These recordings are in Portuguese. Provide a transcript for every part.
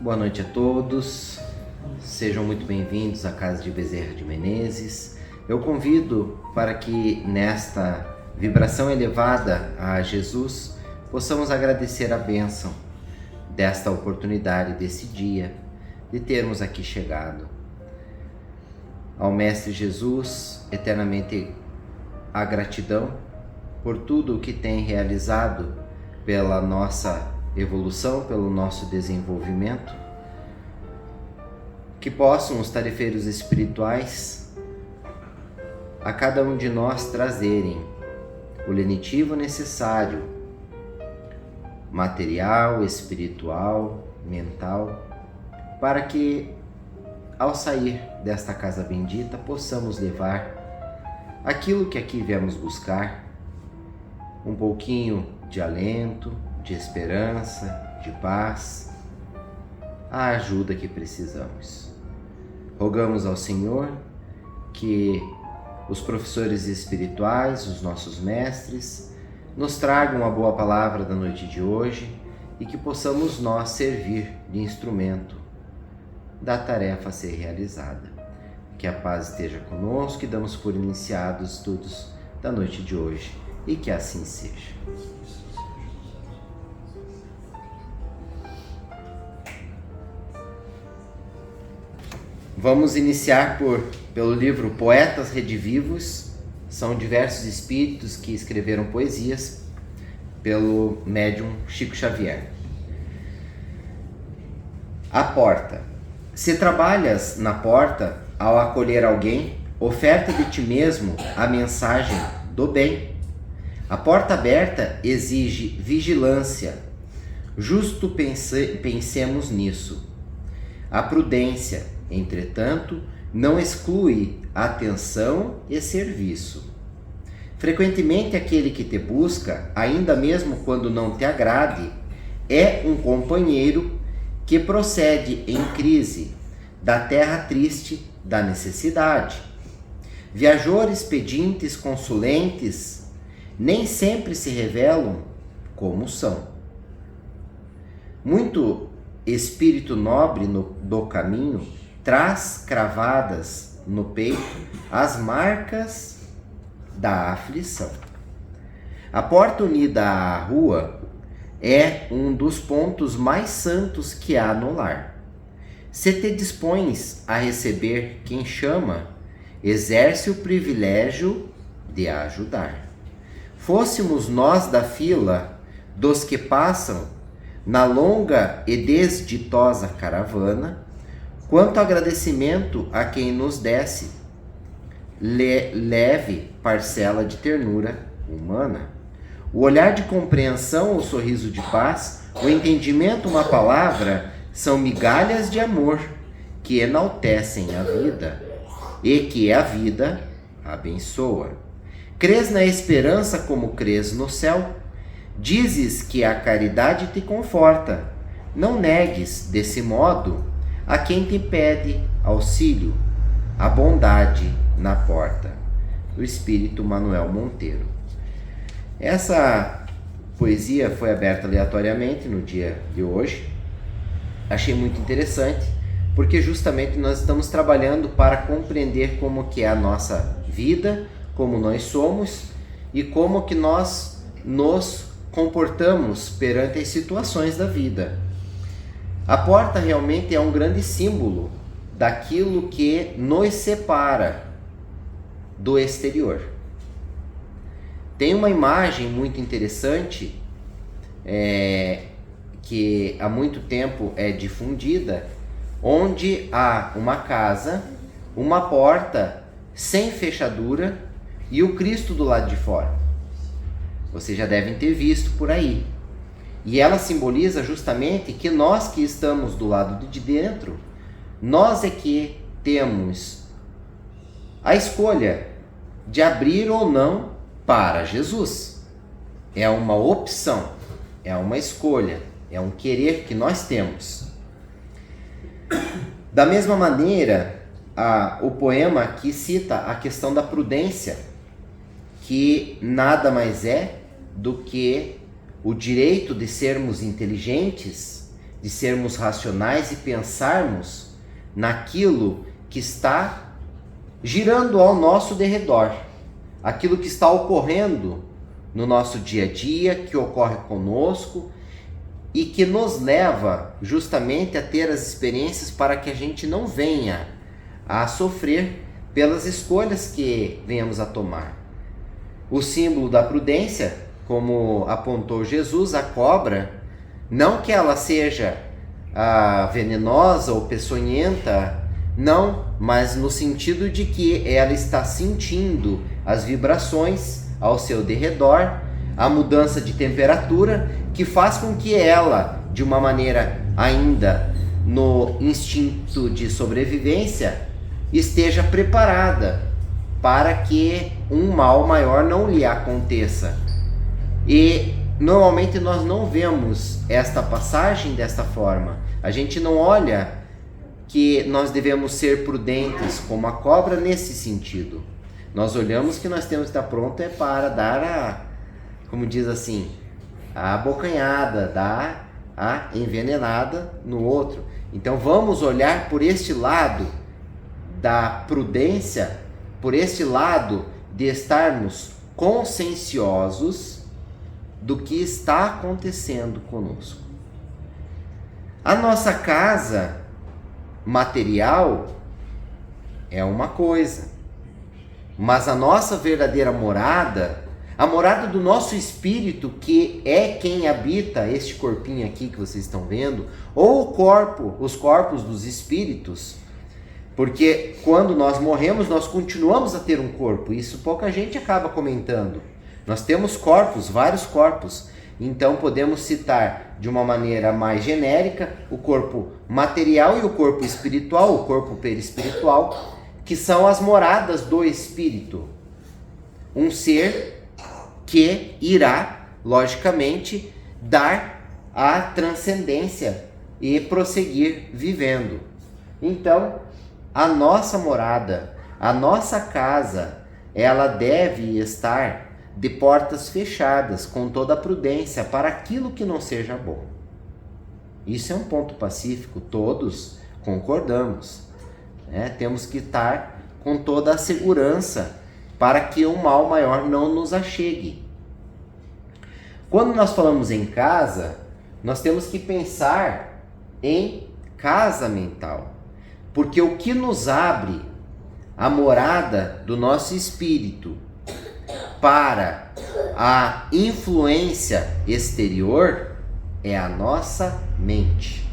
Boa noite a todos, sejam muito bem-vindos à Casa de Bezerra de Menezes. Eu convido para que nesta vibração elevada a Jesus possamos agradecer a bênção desta oportunidade, desse dia, de termos aqui chegado. Ao Mestre Jesus, eternamente a gratidão por tudo o que tem realizado pela nossa evolução, pelo nosso desenvolvimento, que possam os tarefeiros espirituais a cada um de nós trazerem o lenitivo necessário, material, espiritual, mental, para que ao sair desta casa bendita possamos levar aquilo que aqui viemos buscar, um pouquinho de alento, de esperança, de paz, a ajuda que precisamos. Rogamos ao Senhor que os professores espirituais, os nossos mestres, nos tragam a boa palavra da noite de hoje e que possamos nós servir de instrumento da tarefa a ser realizada. Que a paz esteja conosco e damos por iniciados os estudos da noite de hoje e que assim seja. Vamos iniciar pelo livro Poetas Redivivos. São diversos espíritos que escreveram poesias pelo médium Chico Xavier. A porta. Se trabalhas na porta, ao acolher alguém, oferta de ti mesmo a mensagem do bem. A porta aberta exige vigilância. Justo pensemos nisso. A prudência, entretanto, não exclui atenção e serviço. Frequentemente aquele que te busca, ainda mesmo quando não te agrade, é um companheiro que procede em crise da terra triste da necessidade. Viajores pedintes consulentes nem sempre se revelam como são. Muito espírito nobre do caminho traz cravadas no peito as marcas da aflição. A porta unida à rua é um dos pontos mais santos que há no lar. Se te dispões a receber quem chama, exerce o privilégio de ajudar. Fôssemos nós da fila dos que passam na longa e desditosa caravana, quanto agradecimento a quem nos desse leve parcela de ternura humana. O olhar de compreensão, o sorriso de paz, o entendimento, uma palavra, são migalhas de amor que enaltecem a vida e que a vida abençoa. Crês na esperança como crês no céu. Dizes que a caridade te conforta. Não negues, desse modo, a quem te pede auxílio, a bondade na porta. Do Espírito Manuel Monteiro. Essa poesia foi aberta aleatoriamente no dia de hoje. Achei muito interessante, porque justamente nós estamos trabalhando para compreender como que é a nossa vida, como nós somos e como que nós nos comportamos perante as situações da vida. A porta realmente é um grande símbolo daquilo que nos separa do exterior. Tem uma imagem muito interessante que há muito tempo é difundida, onde há uma casa, uma porta sem fechadura e o Cristo do lado de fora. Vocês já devem ter visto por aí. E ela simboliza justamente que nós que estamos do lado de dentro, nós é que temos a escolha de abrir ou não para Jesus. É uma opção, é uma escolha, é um querer que nós temos. Da mesma maneira, o poema aqui cita a questão da prudência, que nada mais é do que o direito de sermos inteligentes, de sermos racionais e pensarmos naquilo que está girando ao nosso derredor, aquilo que está ocorrendo no nosso dia a dia, que ocorre conosco e que nos leva justamente a ter as experiências para que a gente não venha a sofrer pelas escolhas que venhamos a tomar. O símbolo da prudência, como apontou Jesus, a cobra, não que ela seja venenosa ou peçonhenta, não, mas no sentido de que ela está sentindo as vibrações ao seu derredor, a mudança de temperatura, que faz com que ela, de uma maneira ainda no instinto de sobrevivência, esteja preparada para que um mal maior não lhe aconteça. E normalmente nós não vemos esta passagem desta forma. A gente não olha que nós devemos ser prudentes como a cobra nesse sentido. Nós olhamos que nós temos que estar pronto para dar como diz assim, a abocanhada, dar a envenenada no outro. Então vamos olhar por este lado da prudência, por este lado de estarmos conscienciosos do que está acontecendo conosco. A nossa casa material é uma coisa, mas a nossa verdadeira morada, a morada do nosso espírito, que é quem habita este corpinho aqui que vocês estão vendo, ou o corpo, os corpos dos espíritos, porque quando nós morremos, nós continuamos a ter um corpo. Isso pouca gente acaba comentando. Nós temos corpos, vários corpos. Então podemos citar de uma maneira mais genérica o corpo material e o corpo espiritual, o corpo perispiritual, que são as moradas do espírito. Um ser que irá, logicamente, dar a transcendência e prosseguir vivendo. Então, a nossa morada, a nossa casa, ela deve estar de portas fechadas, com toda a prudência, para aquilo que não seja bom. Isso é um ponto pacífico, todos concordamos. Temos que estar com toda a segurança para que um mal maior não nos achegue. Quando nós falamos em casa, nós temos que pensar em casa mental, porque o que nos abre a morada do nosso espírito para a influência exterior é a nossa mente.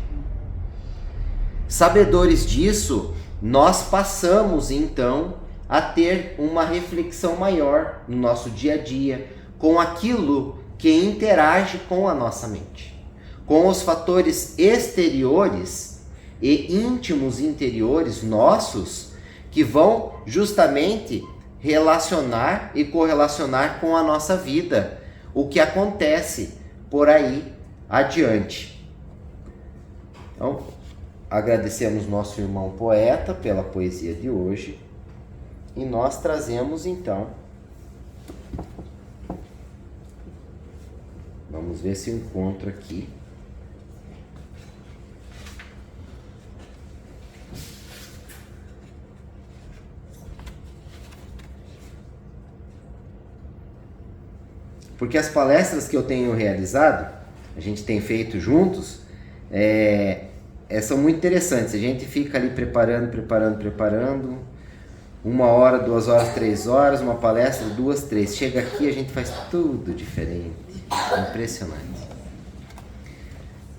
Sabedores disso, nós passamos então a ter uma reflexão maior no nosso dia a dia com aquilo que interage com a nossa mente, com os fatores exteriores e íntimos interiores nossos que vão justamente relacionar e correlacionar com a nossa vida, o que acontece por aí adiante. Então, agradecemos nosso irmão poeta pela poesia de hoje e nós trazemos então, vamos ver se eu encontro aqui, porque as palestras que eu tenho realizado, a gente tem feito juntos, são muito interessantes. A gente fica ali preparando, 1 hora, 2 horas, 3 horas, uma palestra, 2, 3. Chega aqui, a gente faz tudo diferente. Impressionante.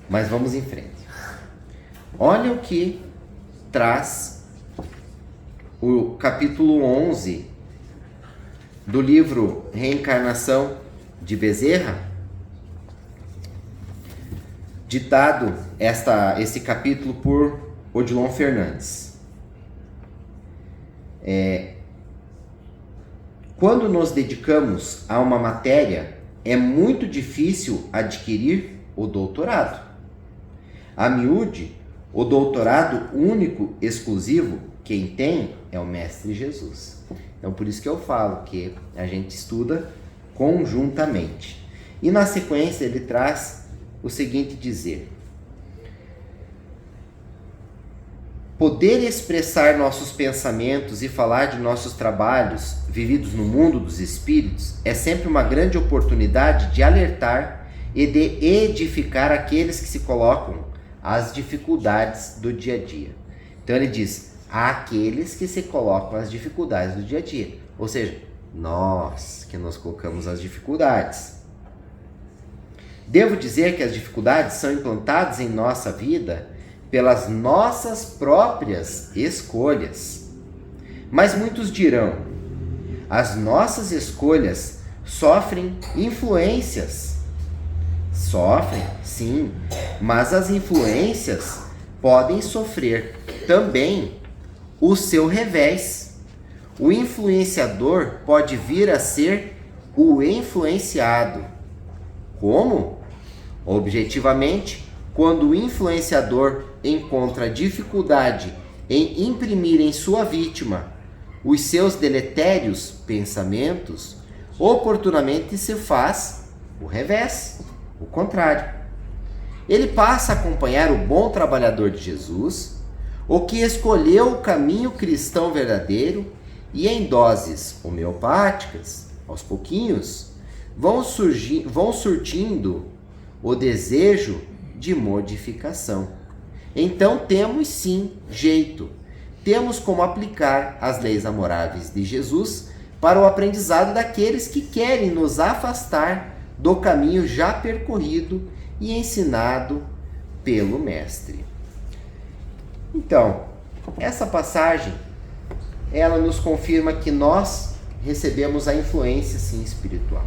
Mas vamos em frente. Olha o que traz o capítulo 11 do livro Reencarnação de Bezerra, ditado esse capítulo por Odilon Fernandes. Quando nos dedicamos a uma matéria, é muito difícil adquirir o doutorado. A miúde, o doutorado único, exclusivo, quem tem é o Mestre Jesus. Então, por isso que eu falo que a gente estuda conjuntamente. E na sequência ele traz o seguinte dizer: poder expressar nossos pensamentos e falar de nossos trabalhos vividos no mundo dos espíritos é sempre uma grande oportunidade de alertar e de edificar aqueles que se colocam às dificuldades do dia a dia. Então ele diz, aqueles que se colocam às dificuldades do dia a dia. Ou seja, nós que nos colocamos às dificuldades. Devo dizer que as dificuldades são implantadas em nossa vida pelas nossas próprias escolhas. Mas muitos dirão, as nossas escolhas sofrem influências. Sofrem, sim, mas as influências podem sofrer também o seu revés. O influenciador pode vir a ser o influenciado. Como? Objetivamente, quando o influenciador encontra dificuldade em imprimir em sua vítima os seus deletérios pensamentos, oportunamente se faz o revés, o contrário. Ele passa a acompanhar o bom trabalhador de Jesus, o que escolheu o caminho cristão verdadeiro, e em doses homeopáticas, aos pouquinhos, vão surtindo o desejo de modificação. Então temos sim jeito, temos como aplicar as leis amoráveis de Jesus para o aprendizado daqueles que querem nos afastar do caminho já percorrido e ensinado pelo Mestre. Então, essa passagem, ela nos confirma que nós recebemos a influência sim espiritual.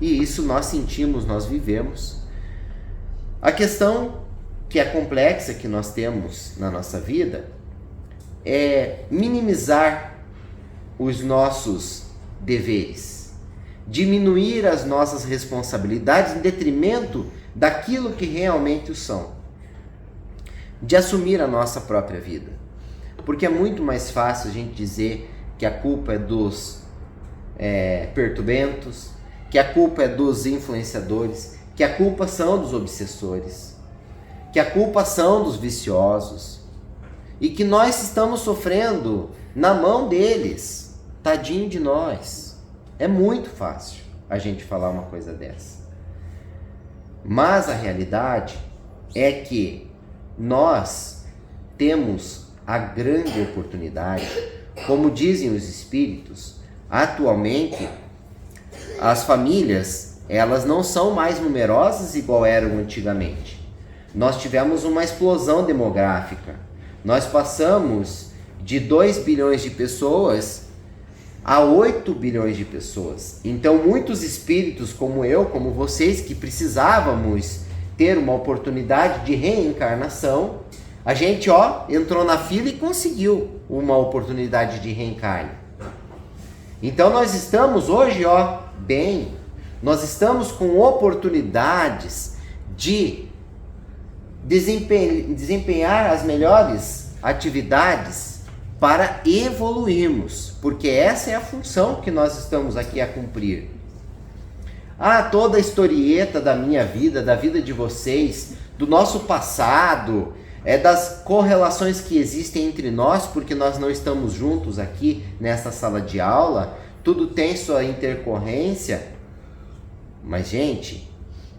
E isso nós sentimos, nós vivemos. A questão que é complexa que nós temos na nossa vida é minimizar os nossos deveres, diminuir as nossas responsabilidades em detrimento daquilo que realmente o são, de assumir a nossa própria vida. Porque é muito mais fácil a gente dizer que a culpa é dos perturbentos, que a culpa é dos influenciadores, que a culpa são dos obsessores, que a culpa são dos viciosos e que nós estamos sofrendo na mão deles. Tadinho de nós. É muito fácil a gente falar uma coisa dessa. Mas a realidade é que nós temos a grande oportunidade, como dizem os espíritos, atualmente as famílias, elas não são mais numerosas igual eram antigamente. Nós tivemos uma explosão demográfica. Nós passamos de 2 bilhões de pessoas a 8 bilhões de pessoas. Então muitos espíritos como eu, como vocês, que precisávamos ter uma oportunidade de reencarnação, a gente entrou na fila e conseguiu uma oportunidade de reencarne. Então nós estamos hoje bem, nós estamos com oportunidades de desempenhar as melhores atividades para evoluirmos, porque essa é a função que nós estamos aqui a cumprir. Toda a historieta da minha vida, da vida de vocês, do nosso passado, das correlações que existem entre nós, porque nós não estamos juntos aqui nessa sala de aula, tudo tem sua intercorrência. Mas, gente,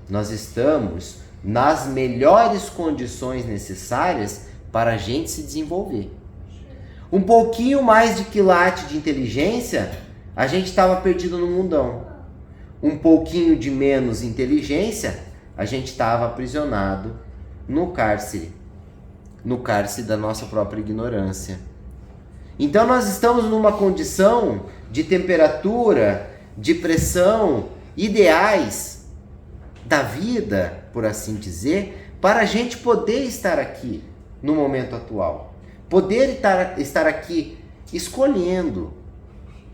nós estamos nas melhores condições necessárias para a gente se desenvolver. Um pouquinho mais de quilate de inteligência, a gente estava perdido no mundão. Um pouquinho de menos inteligência, a gente estava aprisionado no cárcere no cálice da nossa própria ignorância. Então nós estamos numa condição de temperatura, de pressão, ideais da vida, por assim dizer, para a gente poder estar aqui no momento atual. Poder estar aqui escolhendo,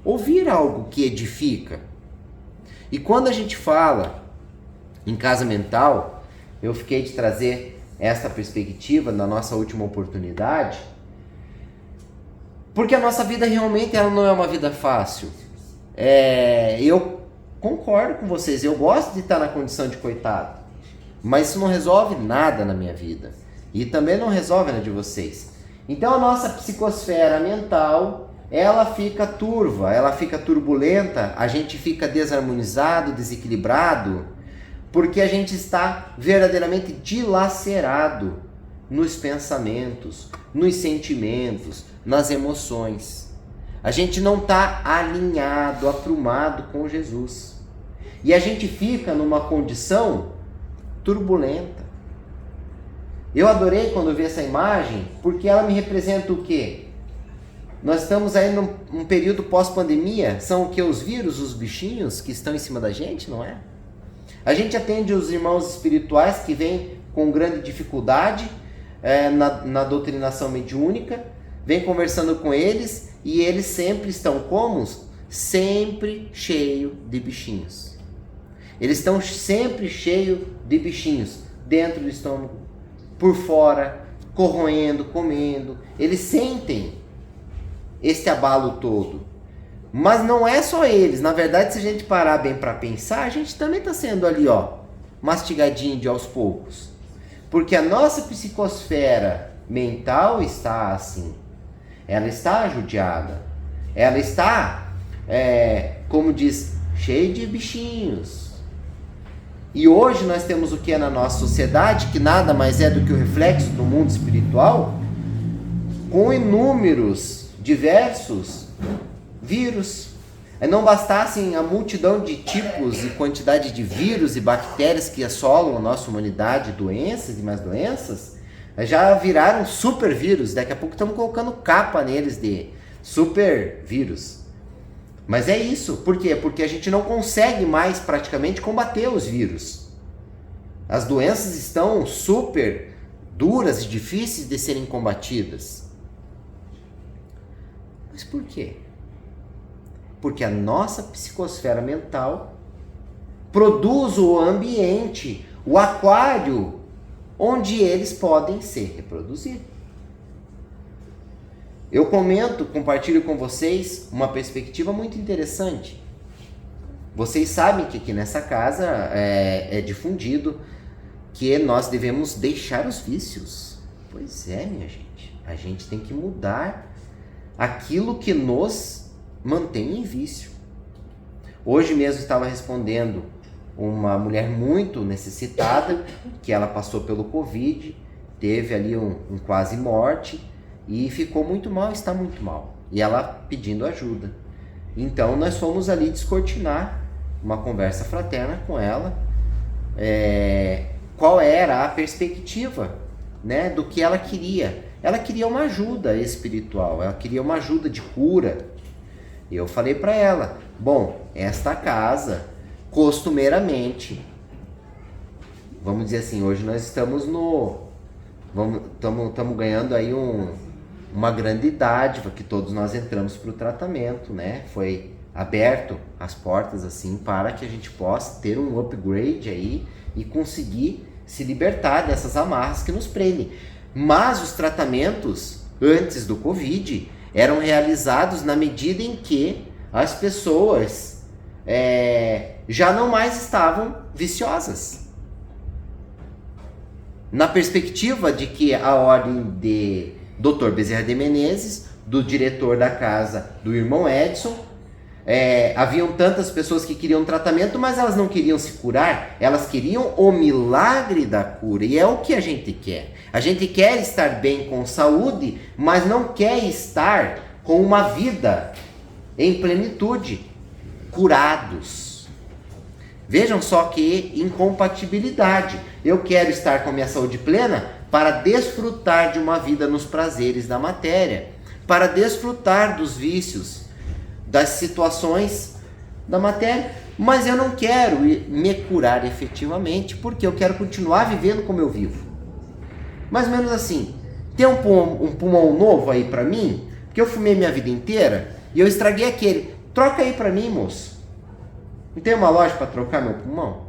ouvir algo que edifica. E quando a gente fala em casa mental, eu fiquei de trazer essa perspectiva na nossa última oportunidade, porque a nossa vida realmente ela não é uma vida fácil. Eu concordo com vocês, eu gosto de estar na condição de coitado, mas isso não resolve nada na minha vida e também não resolve na de vocês. Então a nossa psicosfera mental, ela fica turva, ela fica turbulenta, a gente fica desarmonizado, desequilibrado, porque a gente está verdadeiramente dilacerado nos pensamentos, nos sentimentos, nas emoções. A gente não está alinhado, aprumado com Jesus. E a gente fica numa condição turbulenta. Eu adorei quando vi essa imagem, porque ela me representa o quê? Nós estamos aí num período pós-pandemia, são o que? Os vírus, os bichinhos que estão em cima da gente, não é? A gente atende os irmãos espirituais que vêm com grande dificuldade na doutrinação mediúnica, vem conversando com eles e eles sempre estão como? Sempre cheio de bichinhos. Eles estão sempre cheios de bichinhos dentro do estômago, por fora, corroendo, comendo. Eles sentem este abalo todo. Mas não é só eles. Na verdade, se a gente parar bem para pensar, a gente também está sendo ali, mastigadinho de aos poucos. Porque a nossa psicosfera mental está assim. Ela está judiada. Ela está, como diz, cheia de bichinhos. E hoje nós temos o que na nossa sociedade, que nada mais é do que o reflexo do mundo espiritual, com inúmeros, diversos vírus. Não bastassem a multidão de tipos e quantidade de vírus e bactérias que assolam a nossa humanidade, doenças e mais doenças, já viraram super vírus. Daqui a pouco estamos colocando capa neles de super vírus. Mas é isso. Por quê? Porque a gente não consegue mais praticamente combater os vírus. As doenças estão super duras e difíceis de serem combatidas. Mas por quê? Porque a nossa psicosfera mental produz o ambiente, o aquário, onde eles podem se reproduzir. Eu compartilho com vocês uma perspectiva muito interessante. Vocês sabem que aqui nessa casa é difundido que nós devemos deixar os vícios. Pois é, minha gente. A gente tem que mudar aquilo que nos mantém em vício. Hoje mesmo estava respondendo uma mulher muito necessitada, que ela passou pelo Covid, teve ali um quase morte, e ficou muito mal, está muito mal. E ela pedindo ajuda. Então nós fomos ali descortinar uma conversa fraterna com ela. Qual era a perspectiva, né, do que ela queria. Ela queria uma ajuda espiritual, ela queria uma ajuda de cura. E eu falei para ela, bom, esta casa, costumeiramente, vamos dizer assim, hoje nós estamos estamos ganhando aí uma grande dádiva, que todos nós entramos para o tratamento, né? Foi aberto as portas assim para que a gente possa ter um upgrade aí e conseguir se libertar dessas amarras que nos prendem. Mas os tratamentos antes do Covid eram realizados na medida em que as pessoas já não mais estavam viciosas. Na perspectiva de que a ordem de Dr. Bezerra de Menezes, do diretor da casa, do irmão Edson, haviam tantas pessoas que queriam tratamento, mas elas não queriam se curar, elas queriam o milagre da cura, e é o que a gente quer. A gente quer estar bem com saúde, mas não quer estar com uma vida em plenitude, curados. Vejam só que incompatibilidade. Eu quero estar com a minha saúde plena, para desfrutar de uma vida nos prazeres da matéria, para desfrutar dos vícios, das situações da matéria. Mas eu não quero me curar efetivamente, porque eu quero continuar vivendo como eu vivo. Mais ou menos assim, tem um pulmão novo aí pra mim, porque eu fumei minha vida inteira e eu estraguei aquele. Troca aí pra mim, moço. Não tem uma loja para trocar meu pulmão?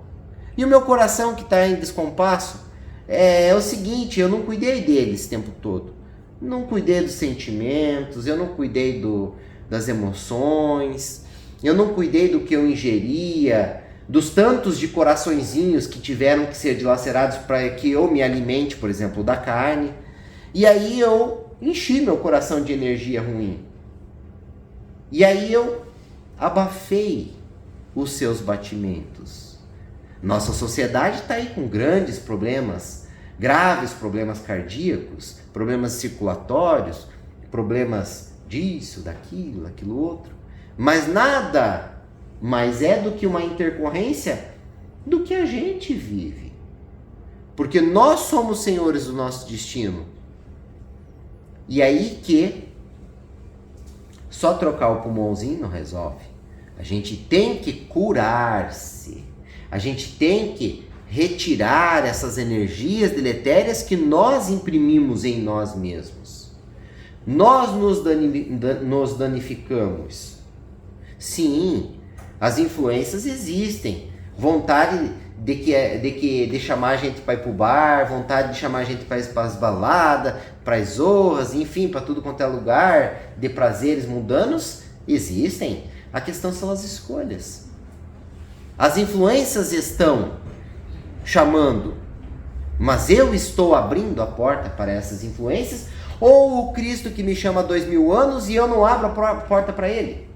E o meu coração que está em descompasso, é o seguinte, eu não cuidei dele esse tempo todo. Não cuidei dos sentimentos, eu não cuidei das emoções, eu não cuidei do que eu ingeria, dos tantos de coraçõezinhos que tiveram que ser dilacerados para que eu me alimente, por exemplo, da carne. E aí eu enchi meu coração de energia ruim. E aí eu abafei os seus batimentos. Nossa sociedade está aí com grandes problemas, graves problemas cardíacos, problemas circulatórios, problemas disso, daquilo, aquilo outro. Mas nada mais é do que uma intercorrência do que a gente vive. Porque nós somos senhores do nosso destino. E aí que só trocar o pulmãozinho não resolve. A gente tem que curar-se. A gente tem que retirar essas energias deletérias que nós imprimimos em nós mesmos. Nós nos danificamos. Sim, as influências existem. Vontade de chamar a gente para ir pro bar, vontade de chamar a gente para ir para as baladas, para as zorras, enfim, para tudo quanto é lugar de prazeres mundanos, existem. A questão são as escolhas. As influências estão chamando, mas eu estou abrindo a porta para essas influências, ou o Cristo que me chama há 2000 anos e eu não abro a porta para ele?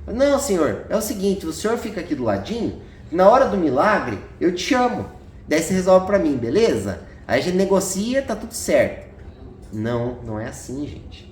Não, Senhor, é o seguinte, o Senhor fica aqui do ladinho, na hora do milagre eu te chamo, daí você resolve para mim, beleza? Aí a gente negocia, tá tudo certo. Não, não é assim, gente.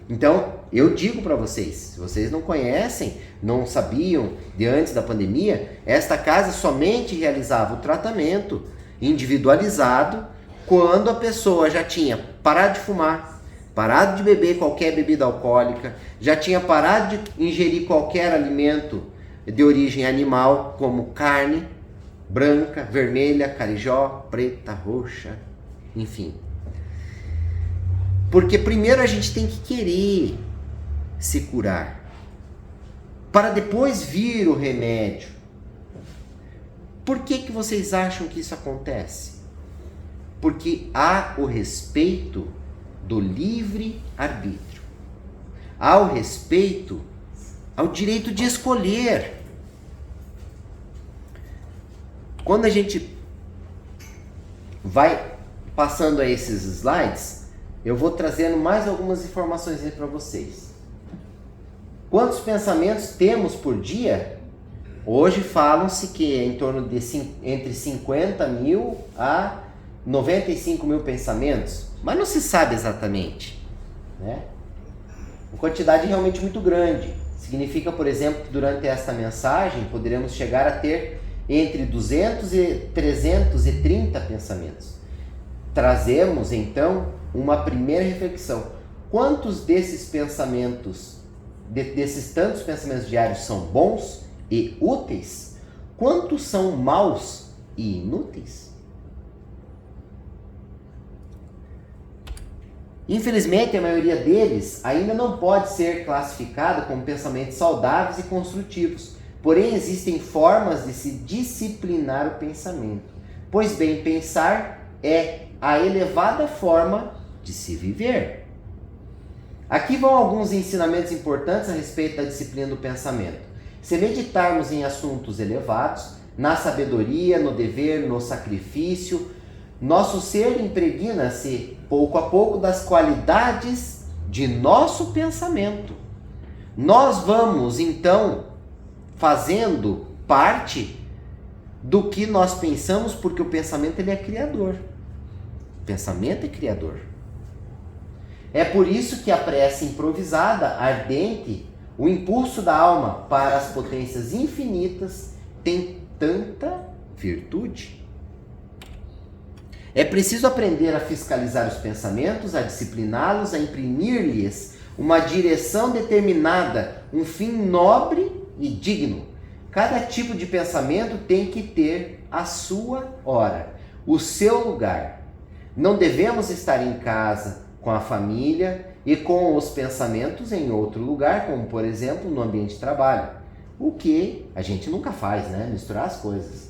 Então, eu digo para vocês, se vocês não conhecem, não sabiam de antes da pandemia, esta casa somente realizava o tratamento individualizado quando a pessoa já tinha parado de fumar, parado de beber qualquer bebida alcoólica, já tinha parado de ingerir qualquer alimento de origem animal, como carne branca, vermelha, carijó, preta, roxa, enfim. Porque primeiro a gente tem que querer se curar, para depois vir o remédio. Por que vocês acham que isso acontece? Porque há o respeito do livre-arbítrio. Há o respeito ao direito de escolher. Quando a gente vai passando a esses slides, eu vou trazendo mais algumas informações para vocês. Quantos pensamentos temos por dia? Hoje falam-se que é em torno de entre 50 mil a 95 mil pensamentos, mas não se sabe exatamente, né? Uma quantidade realmente muito grande. Significa, por exemplo, que durante esta mensagem poderemos chegar a ter entre 200 e 330 pensamentos. Trazemos, então, uma primeira reflexão. Quantos desses pensamentos, desses tantos pensamentos diários são bons e úteis? Quantos são maus e inúteis? Infelizmente, a maioria deles ainda não pode ser classificada como pensamentos saudáveis e construtivos. Porém, existem formas de se disciplinar o pensamento. Pois bem, pensar é a elevada forma de se viver. Aqui vão alguns ensinamentos importantes a respeito da disciplina do pensamento. Se meditarmos em assuntos elevados, na sabedoria, no dever, no sacrifício, nosso ser impregna-se pouco a pouco das qualidades de nosso pensamento. Nós vamos então fazendo parte do que nós pensamos, porque o pensamento ele é criador. O pensamento é criador. É por isso que a prece improvisada, ardente, o impulso da alma para as potências infinitas tem tanta virtude. É preciso aprender a fiscalizar os pensamentos, a discipliná-los, a imprimir-lhes uma direção determinada, um fim nobre e digno. Cada tipo de pensamento tem que ter a sua hora, o seu lugar. Não devemos estar em casa com a família e com os pensamentos em outro lugar, como por exemplo no ambiente de trabalho. O que a gente nunca faz, né? Misturar as coisas.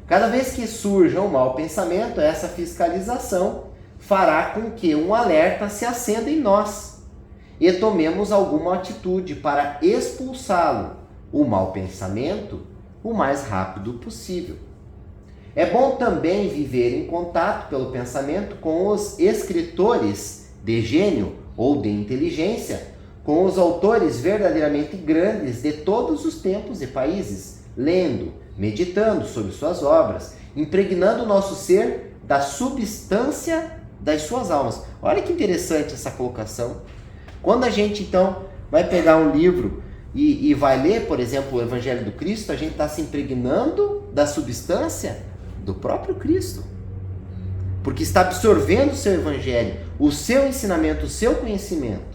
Cada vez que surja um mau pensamento, essa fiscalização fará com que um alerta se acenda em nós e tomemos alguma atitude para expulsá-lo, o mau pensamento, o mais rápido possível. É bom também viver em contato pelo pensamento com os escritores de gênio ou de inteligência, com os autores verdadeiramente grandes de todos os tempos e países, lendo, meditando sobre suas obras, impregnando o nosso ser da substância das suas almas. Olha que interessante essa colocação. Quando a gente então vai pegar um livro e vai ler, por exemplo, o Evangelho do Cristo, a gente está se impregnando da substância do próprio Cristo, porque está absorvendo o seu Evangelho, o seu ensinamento, o seu conhecimento.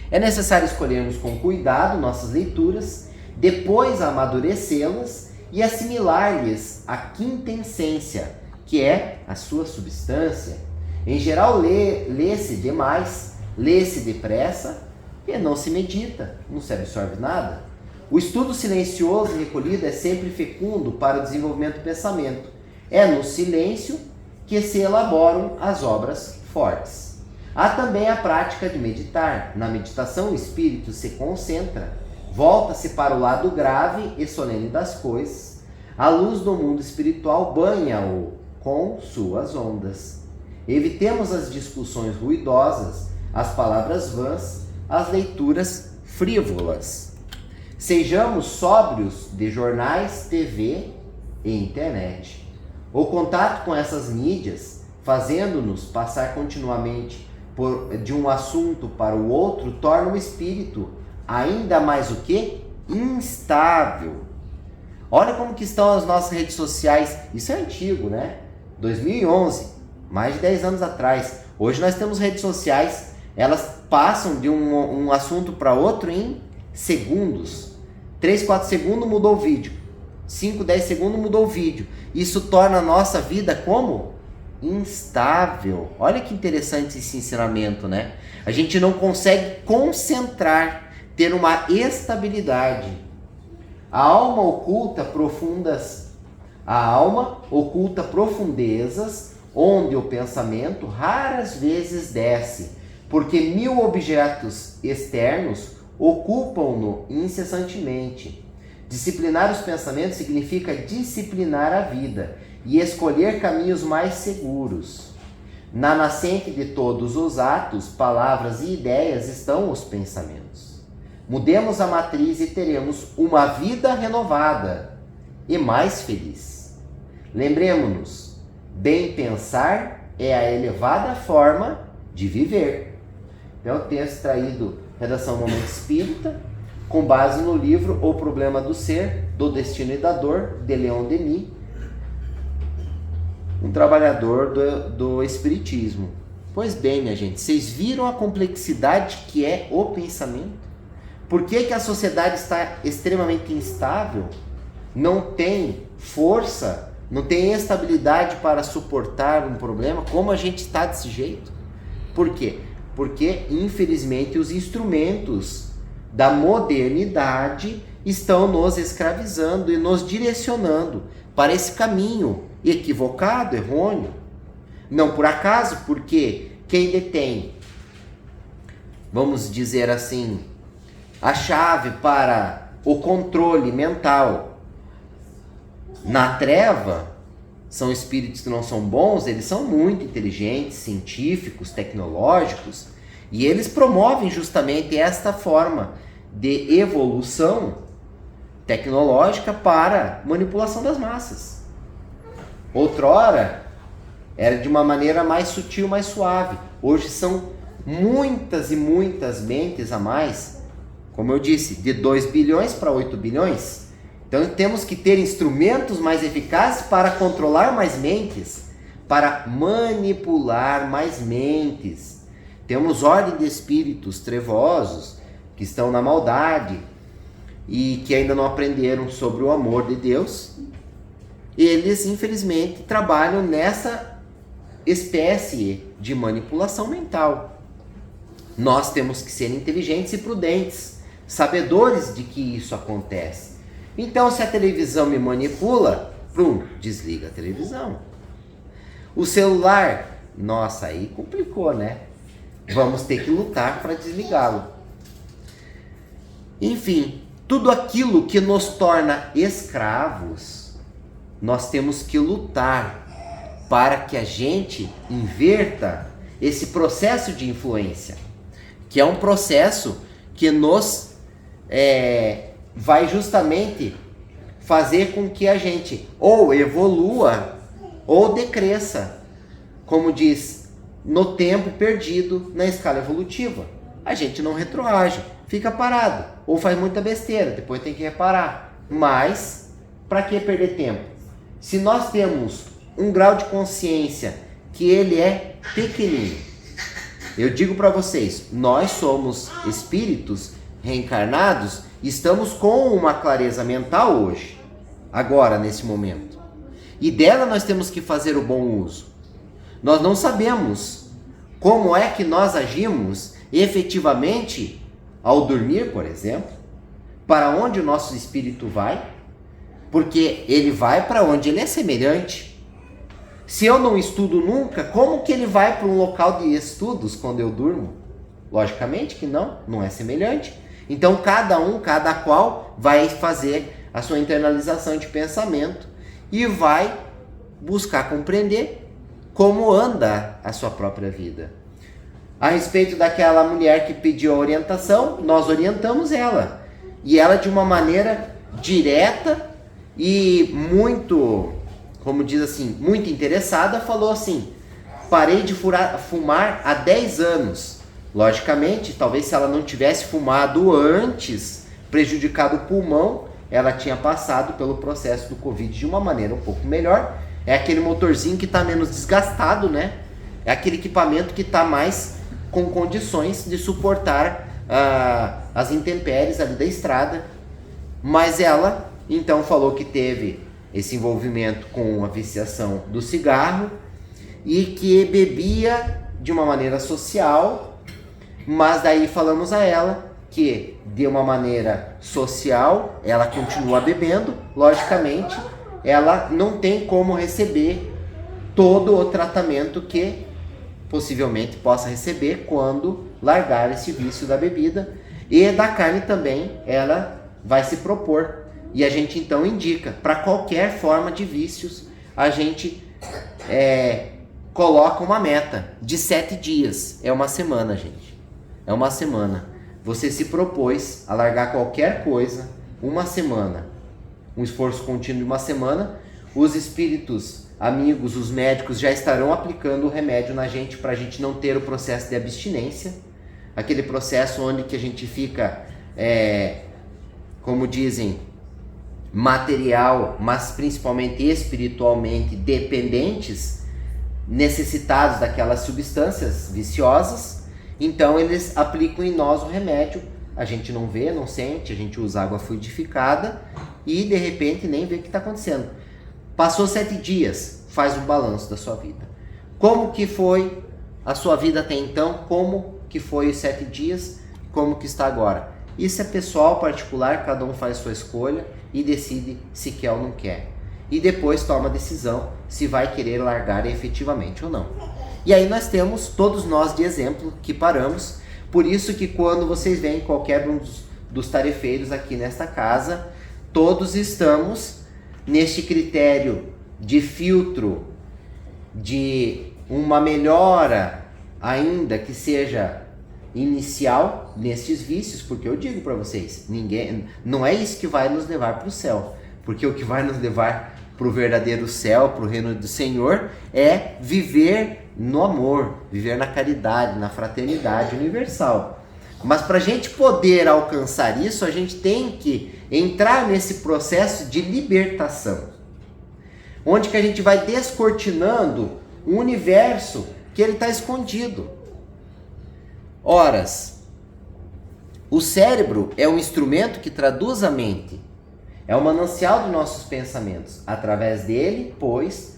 É necessário escolhermos com cuidado nossas leituras, depois amadurecê-las e assimilar-lhes a quinta essência, que é a sua substância. Em geral, lê-se demais, lê-se depressa e não se medita, não se absorve nada. O estudo silencioso e recolhido é sempre fecundo para o desenvolvimento do pensamento. É no silêncio que se elaboram as obras fortes. Há também a prática de meditar. Na meditação, o espírito se concentra, volta-se para o lado grave e solene das coisas. A luz do mundo espiritual banha-o com suas ondas. Evitemos as discussões ruidosas, as palavras vãs, as leituras frívolas. Sejamos sóbrios de jornais, TV e internet. O contato com essas mídias, fazendo-nos passar continuamente de um assunto para o outro, torna o espírito ainda mais o quê? Instável. Olha como que estão as nossas redes sociais. Isso é antigo, né? 2011, mais de 10 anos atrás. Hoje nós temos redes sociais, elas passam de um assunto para outro em segundos. 3, 4 segundos mudou o vídeo. 5, 10 segundos mudou o vídeo. Isso torna a nossa vida como? Instável. Olha que interessante esse ensinamento, né? A gente não consegue concentrar, ter uma estabilidade. A alma oculta profundezas onde o pensamento raras vezes desce, porque 1000 objetos externos ocupam-no incessantemente. Disciplinar os pensamentos significa disciplinar a vida e escolher caminhos mais seguros. Na nascente de todos os atos, palavras e ideias estão os pensamentos. Mudemos a matriz e teremos uma vida renovada e mais feliz. Lembremos-nos, bem pensar é a elevada forma de viver. Então, texto extraído Redação Momento Espírita, com base no livro O Problema do Ser, do Destino e da Dor, de Leon Denis, um trabalhador do Espiritismo. Pois bem, minha gente, vocês viram a complexidade que é o pensamento? Por que a sociedade está extremamente instável? Não tem força, não tem estabilidade para suportar um problema? Como a gente está desse jeito? Por quê? Porque, infelizmente, os instrumentos da modernidade estão nos escravizando e nos direcionando para esse caminho equivocado, errôneo. Não por acaso, porque quem detém, vamos dizer assim, a chave para o controle mental na treva são espíritos que não são bons, eles são muito inteligentes, científicos, tecnológicos, e eles promovem justamente esta forma de evolução tecnológica para manipulação das massas. Outrora era de uma maneira mais sutil, mais suave. Hoje são muitas e muitas mentes a mais, como eu disse, de 2 bilhões para 8 bilhões, Então temos que ter instrumentos mais eficazes para controlar mais mentes, para manipular mais mentes. Temos ordem de espíritos trevosos que estão na maldade e que ainda não aprenderam sobre o amor de Deus. Eles, infelizmente, trabalham nessa espécie de manipulação mental. Nós temos que ser inteligentes e prudentes, sabedores de que isso acontece. Então, se a televisão me manipula, desliga a televisão. O celular, nossa, aí complicou, né? Vamos ter que lutar para desligá-lo. Enfim, tudo aquilo que nos torna escravos, nós temos que lutar para que a gente inverta esse processo de influência, que é um processo que nos vai justamente fazer com que a gente ou evolua ou decresça, como diz, no tempo perdido na escala evolutiva. A gente não retroage, fica parado, ou faz muita besteira, depois tem que reparar. Mas, para que perder tempo? Se nós temos um grau de consciência que ele é pequenino, eu digo para vocês, nós somos espíritos reencarnados, estamos com uma clareza mental hoje, agora, nesse momento. E dela nós temos que fazer o bom uso. Nós não sabemos como é que nós agimos efetivamente ao dormir, por exemplo, para onde o nosso espírito vai, porque ele vai para onde ele é semelhante. Se eu não estudo nunca, como que ele vai para um local de estudos quando eu durmo? Logicamente que não é semelhante. Então cada qual vai fazer a sua internalização de pensamento e vai buscar compreender como anda a sua própria vida. A respeito daquela mulher que pediu a orientação, nós orientamos ela. E ela, de uma maneira direta e muito, como diz assim, muito interessada, falou assim: parei de fumar há 10 anos. Logicamente, talvez se ela não tivesse fumado antes, prejudicado o pulmão, ela tinha passado pelo processo do Covid de uma maneira um pouco melhor. É aquele motorzinho que está menos desgastado, né? É aquele equipamento que está mais com condições de suportar as intempéries ali da estrada. Mas ela, então, falou que teve esse envolvimento com a viciação do cigarro e que bebia de uma maneira social, mas daí falamos a ela que de uma maneira social ela continua bebendo, logicamente ela não tem como receber todo o tratamento que possivelmente possa receber quando largar esse vício da bebida, e da carne também ela vai se propor. E a gente então indica, para qualquer forma de vícios, a gente coloca uma meta de 7 dias. É uma semana, gente. É uma semana. Você se propôs a largar qualquer coisa, uma semana. Um esforço contínuo de uma semana. Os espíritos amigos, os médicos já estarão aplicando o remédio na gente para a gente não ter o processo de abstinência. Aquele processo onde que a gente fica, como dizem, material, mas principalmente espiritualmente dependentes, necessitados daquelas substâncias viciosas. Então eles aplicam em nós o remédio, a gente não vê, não sente, a gente usa água fluidificada e de repente nem vê o que está acontecendo. Passou 7 dias, faz um balanço da sua vida. Como que foi a sua vida até então? Como que foi os 7 dias? Como que está agora? Isso é pessoal, particular, cada um faz sua escolha e decide se quer ou não quer. E depois toma a decisão se vai querer largar efetivamente ou não. E aí nós temos todos nós de exemplo que paramos. Por isso que quando vocês veem qualquer um dos tarefeiros aqui nesta casa, todos estamos neste critério de filtro, de uma melhora ainda que seja inicial nestes vícios, porque eu digo para vocês, não é isso que vai nos levar para o céu, porque o que vai nos levar para o verdadeiro céu, para o reino do Senhor, é viver no amor, viver na caridade, na fraternidade universal. Mas para a gente poder alcançar isso, a gente tem que entrar nesse processo de libertação, onde que a gente vai descortinando um universo que ele está escondido. Horas, o cérebro é um instrumento que traduz a mente, é o manancial dos nossos pensamentos. Através dele, pois,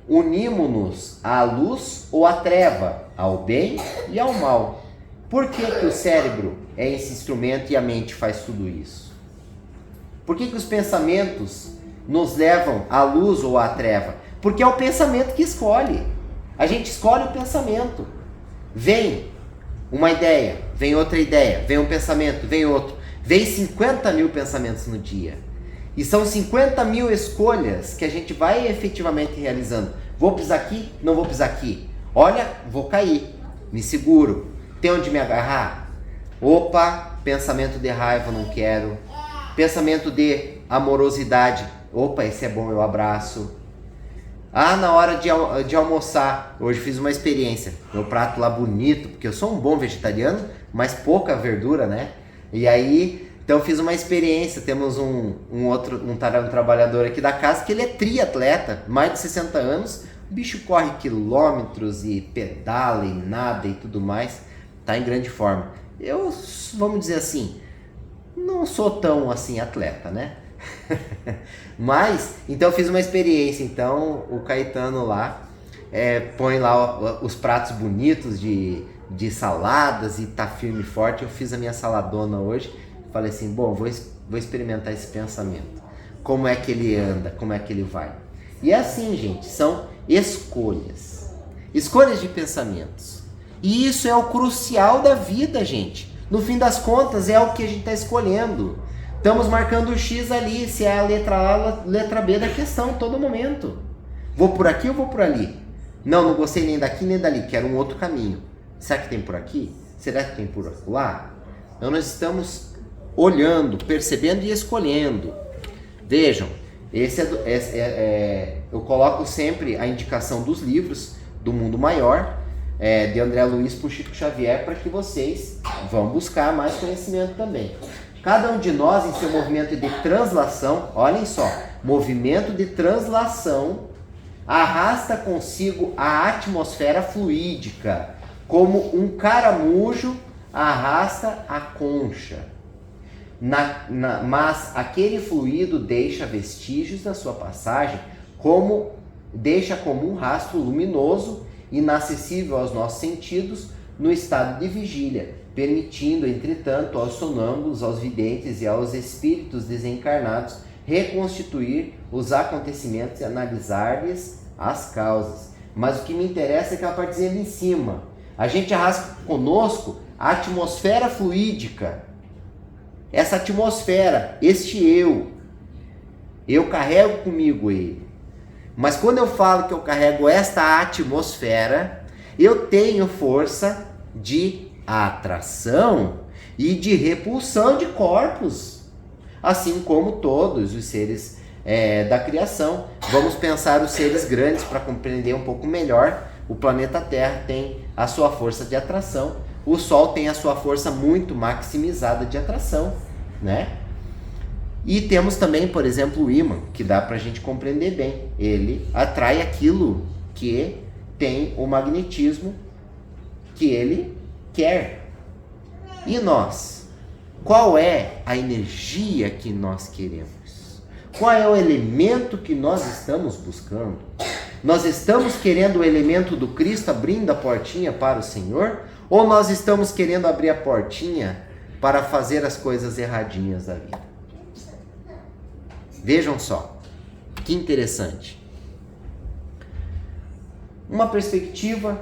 unimos-nos à luz ou à treva, ao bem e ao mal. Por que que o cérebro é esse instrumento e a mente faz tudo isso? Por que que os pensamentos nos levam à luz ou à treva? Porque é o pensamento que escolhe. A gente escolhe o pensamento. Vem uma ideia, vem outra ideia, vem um pensamento, vem outro. Vem 50 mil pensamentos no dia. E são 50 mil escolhas que a gente vai efetivamente realizando. Vou pisar aqui? Não vou pisar aqui. Olha, vou cair. Me seguro. Tem onde me agarrar? Opa, pensamento de raiva, não quero. Pensamento de amorosidade. Opa, esse é bom, eu abraço. Ah, na hora de almoçar, hoje fiz uma experiência. Meu prato lá bonito, porque eu sou um bom vegetariano, mas pouca verdura, né? E aí, então fiz uma experiência. Temos um trabalhador aqui da casa que ele é triatleta, mais de 60 anos. O bicho corre quilômetros e pedala e nada e tudo mais. Tá em grande forma. Eu, vamos dizer assim, não sou tão assim atleta, né? Mas, então eu fiz uma experiência. Então o Caetano lá põe lá os pratos bonitos de saladas e tá firme e forte. Eu fiz a minha saladona hoje. Falei assim, bom, vou experimentar esse pensamento. Como é que ele anda, como é que ele vai. E é assim, gente, são escolhas. Escolhas de pensamentos. E isso é o crucial da vida, gente. No fim das contas, é o que a gente está escolhendo. Estamos marcando o X ali, se é a letra A ou a letra B da questão em todo momento. Vou por aqui ou vou por ali? Não gostei nem daqui nem dali, quero um outro caminho. Será que tem por aqui? Será que tem por lá? Então nós estamos olhando, percebendo e escolhendo. Vejam, eu coloco sempre a indicação dos livros do Mundo Maior, de André Luiz por Chico Xavier, para que vocês vão buscar mais conhecimento também. Cada um de nós, em seu movimento de translação, olhem só, movimento de translação, arrasta consigo a atmosfera fluídica, como um caramujo arrasta a concha. Mas aquele fluido deixa vestígios da sua passagem, deixa como um rastro luminoso, inacessível aos nossos sentidos, no estado de vigília, permitindo, entretanto, aos sonâmbulos, aos videntes e aos espíritos desencarnados reconstituir os acontecimentos e analisar-lhes as causas. Mas o que me interessa é que ela está dizendo em cima. A gente arrasta conosco a atmosfera fluídica. Essa atmosfera, este eu carrego comigo ele. Mas quando eu falo que eu carrego esta atmosfera, eu tenho força de atração e de repulsão de corpos, assim como todos os seres da criação. Vamos pensar os seres grandes para compreender um pouco melhor. O planeta Terra tem a sua força de atração, o Sol tem a sua força muito maximizada de atração, né? E temos também, por exemplo, o ímã, que dá para a gente compreender bem. Ele atrai aquilo que tem o magnetismo que ele quer. E nós? Qual é a energia que nós queremos? Qual é o elemento que nós estamos buscando? Nós estamos querendo o elemento do Cristo abrindo a portinha para o Senhor? Ou nós estamos querendo abrir a portinha para fazer as coisas erradinhas da vida? Vejam só, que interessante. Uma perspectiva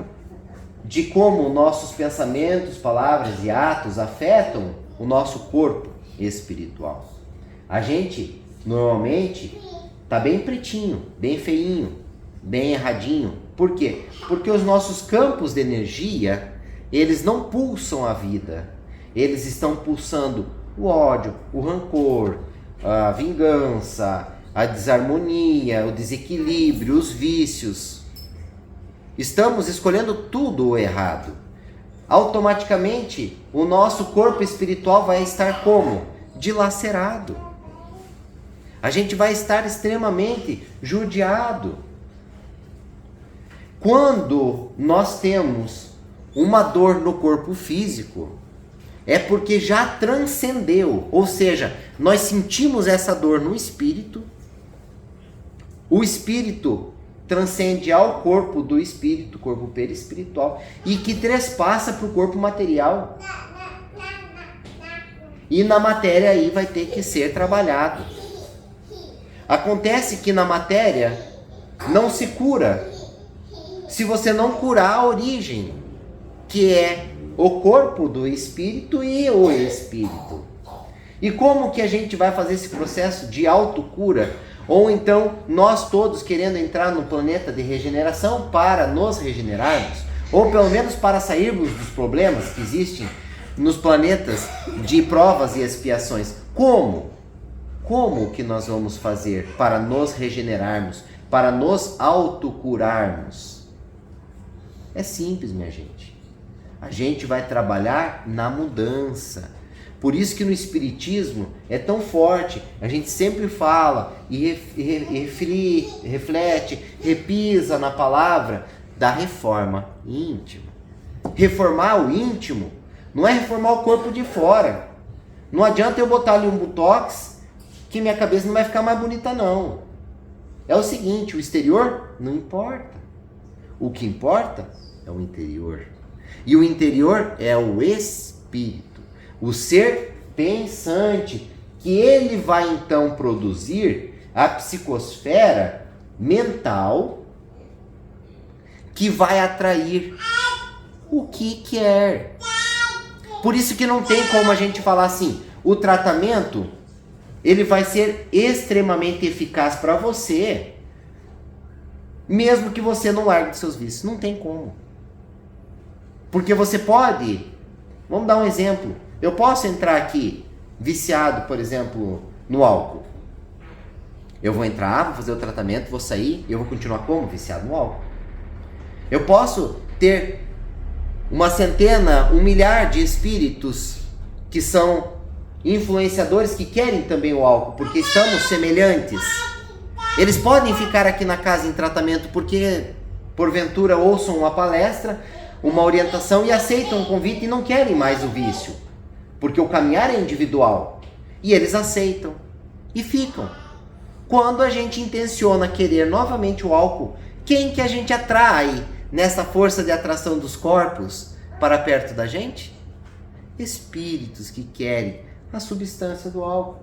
de como nossos pensamentos, palavras e atos afetam o nosso corpo espiritual. A gente, normalmente, tá bem pretinho, bem feinho, bem erradinho. Por quê? Porque os nossos campos de energia, eles não pulsam a vida. Eles estão pulsando o ódio, o rancor, a vingança, a desarmonia, o desequilíbrio, os vícios. Estamos escolhendo tudo o errado. automaticamente o nosso corpo espiritual vai estar como? Dilacerado. A gente vai estar extremamente judiado. Quando nós temos uma dor no corpo físico, é porque já transcendeu, ou seja, nós sentimos essa dor no espírito, o espírito transcende ao corpo do espírito, corpo perispiritual, e que trespassa para o corpo material. E na matéria aí vai ter que ser trabalhado. Acontece que na matéria não se cura se você não curar a origem, que é o corpo do espírito e o espírito. E como que a gente vai fazer esse processo de autocura? Ou então nós todos querendo entrar no planeta de regeneração para nos regenerarmos, ou pelo menos para sairmos dos problemas que existem nos planetas de provas e expiações. Como? Como que nós vamos fazer para nos regenerarmos, para nos autocurarmos? É simples, minha gente. A gente vai trabalhar na mudança. Por isso que no Espiritismo é tão forte. A gente sempre fala e reflete, repisa na palavra da reforma íntima. Reformar o íntimo não é reformar o corpo de fora. Não adianta eu botar ali um botox que minha cabeça não vai ficar mais bonita, não. É o seguinte, o exterior não importa. O que importa é o interior. E o interior é o espírito. O ser pensante, que ele vai então produzir a psicosfera mental que vai atrair o que quer. Por isso que não tem como a gente falar assim, o tratamento ele vai ser extremamente eficaz para você, mesmo que você não largue dos seus vícios. Não tem como. Porque você pode, vamos dar um exemplo, eu posso entrar aqui viciado, por exemplo, no álcool. Eu vou entrar, vou fazer o tratamento, vou sair e eu vou continuar como? Viciado no álcool. Eu posso ter uma centena, 1 milhar de espíritos que são influenciadores que querem também o álcool, porque estamos semelhantes. Eles podem ficar aqui na casa em tratamento porque, porventura, ouçam uma palestra, uma orientação e aceitam o convite e não querem mais o vício. Porque o caminhar é individual. E eles aceitam. E ficam. Quando a gente intenciona querer novamente o álcool, quem que a gente atrai nessa força de atração dos corpos para perto da gente? Espíritos que querem a substância do álcool.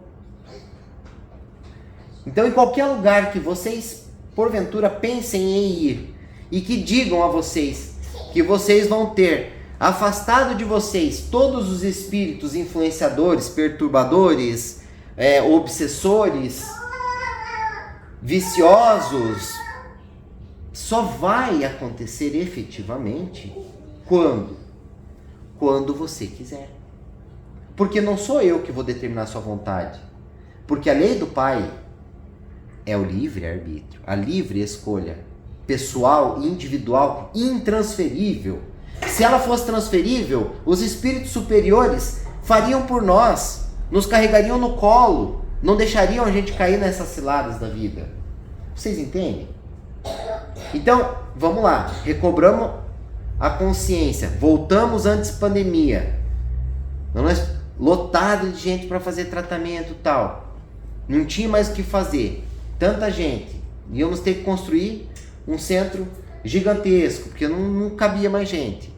Então, em qualquer lugar que vocês, porventura, pensem em ir e que digam a vocês que vocês vão ter afastado de vocês todos os espíritos influenciadores, perturbadores, obsessores, viciosos, só vai acontecer efetivamente quando? Quando você quiser. Porque não sou eu que vou determinar a sua vontade. Porque a lei do Pai é o livre-arbítrio, a livre escolha pessoal, individual, intransferível. Se ela fosse transferível, os espíritos superiores fariam por nós, nos carregariam no colo, não deixariam a gente cair nessas ciladas da vida. Vocês entendem? Então, vamos lá, recobramos a consciência, voltamos antes pandemia, nós lotado de gente para fazer tratamento e tal, não tinha mais o que fazer, tanta gente, íamos ter que construir um centro gigantesco, porque não cabia mais gente.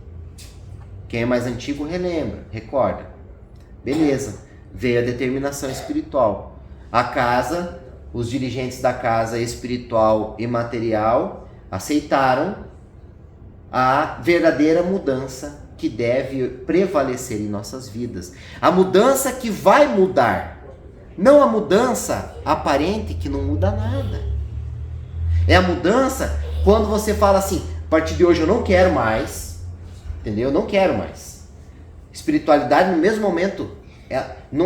Quem é mais antigo relembra, recorda. Beleza, veio a determinação espiritual. A casa, os dirigentes da casa espiritual e material aceitaram a verdadeira mudança que deve prevalecer em nossas vidas. A mudança que vai mudar, não a mudança aparente que não muda nada. É a mudança quando você fala assim, a partir de hoje eu não quero mais, entendeu? Eu não quero mais. Espiritualidade no mesmo momento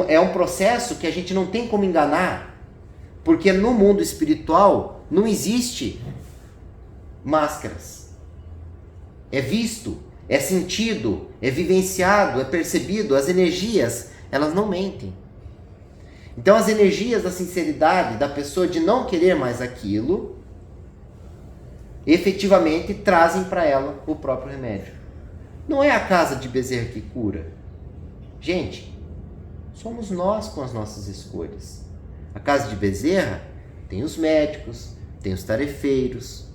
é um processo que a gente não tem como enganar, porque no mundo espiritual não existe máscaras. É visto, é sentido, é vivenciado, é percebido. As energias, elas não mentem. Então as energias da sinceridade, da pessoa de não querer mais aquilo, efetivamente trazem para ela o próprio remédio. Não é a casa de Bezerra que cura. Gente, somos nós com as nossas escolhas. A casa de Bezerra tem os médicos, tem os tarefeiros,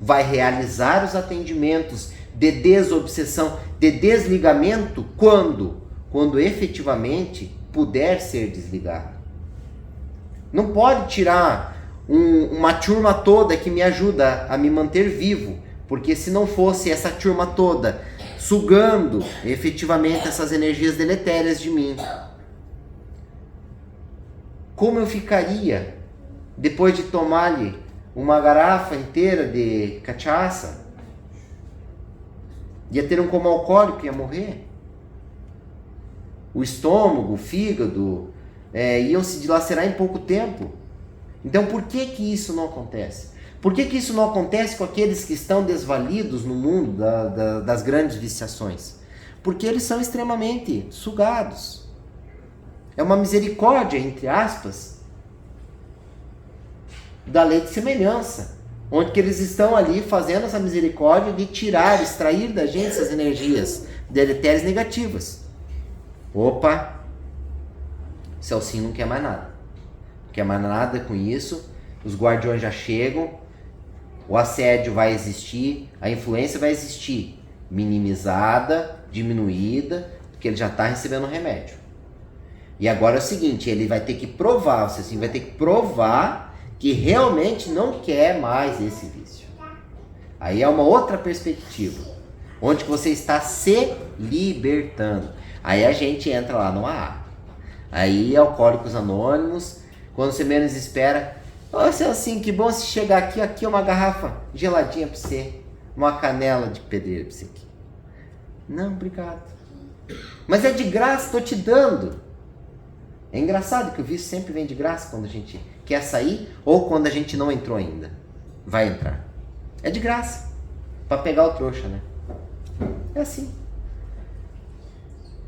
vai realizar os atendimentos de desobsessão, de desligamento, quando? Quando efetivamente puder ser desligado. Não pode tirar uma turma toda que me ajuda a me manter vivo, porque se não fosse essa turma toda sugando efetivamente essas energias deletérias de mim, como eu ficaria depois de tomar-lhe uma garrafa inteira de cachaça? Ia ter um coma alcoólico, ia morrer. O estômago, o fígado, iam se dilacerar em pouco tempo. Então por que que isso não acontece? Por que que isso não acontece com aqueles que estão desvalidos no mundo das grandes viciações? Porque eles são extremamente sugados. É uma misericórdia, entre aspas, da lei de semelhança, onde que eles estão ali fazendo essa misericórdia de tirar, extrair da gente essas energias deletérias negativas. Opa! Celcinho não quer mais nada. Não quer mais nada com isso. Os guardiões já chegam. O assédio vai existir. A influência vai existir. Minimizada, diminuída, porque ele já está recebendo remédio. E agora é o seguinte, ele vai ter que provar, você assim, vai ter que provar que realmente não quer mais esse vício. Aí é uma outra perspectiva, onde você está se libertando. Aí a gente entra lá no AA. Aí Alcoólicos Anônimos, quando você menos espera, você assim, que bom se chegar aqui é uma garrafa geladinha para você, uma canela de pedreiro para você aqui. Não, obrigado. Mas é de graça, estou te dando. É engraçado que o vício sempre vem de graça quando a gente quer sair ou quando a gente não entrou ainda. Vai entrar. É de graça. Para pegar o trouxa, né? É assim.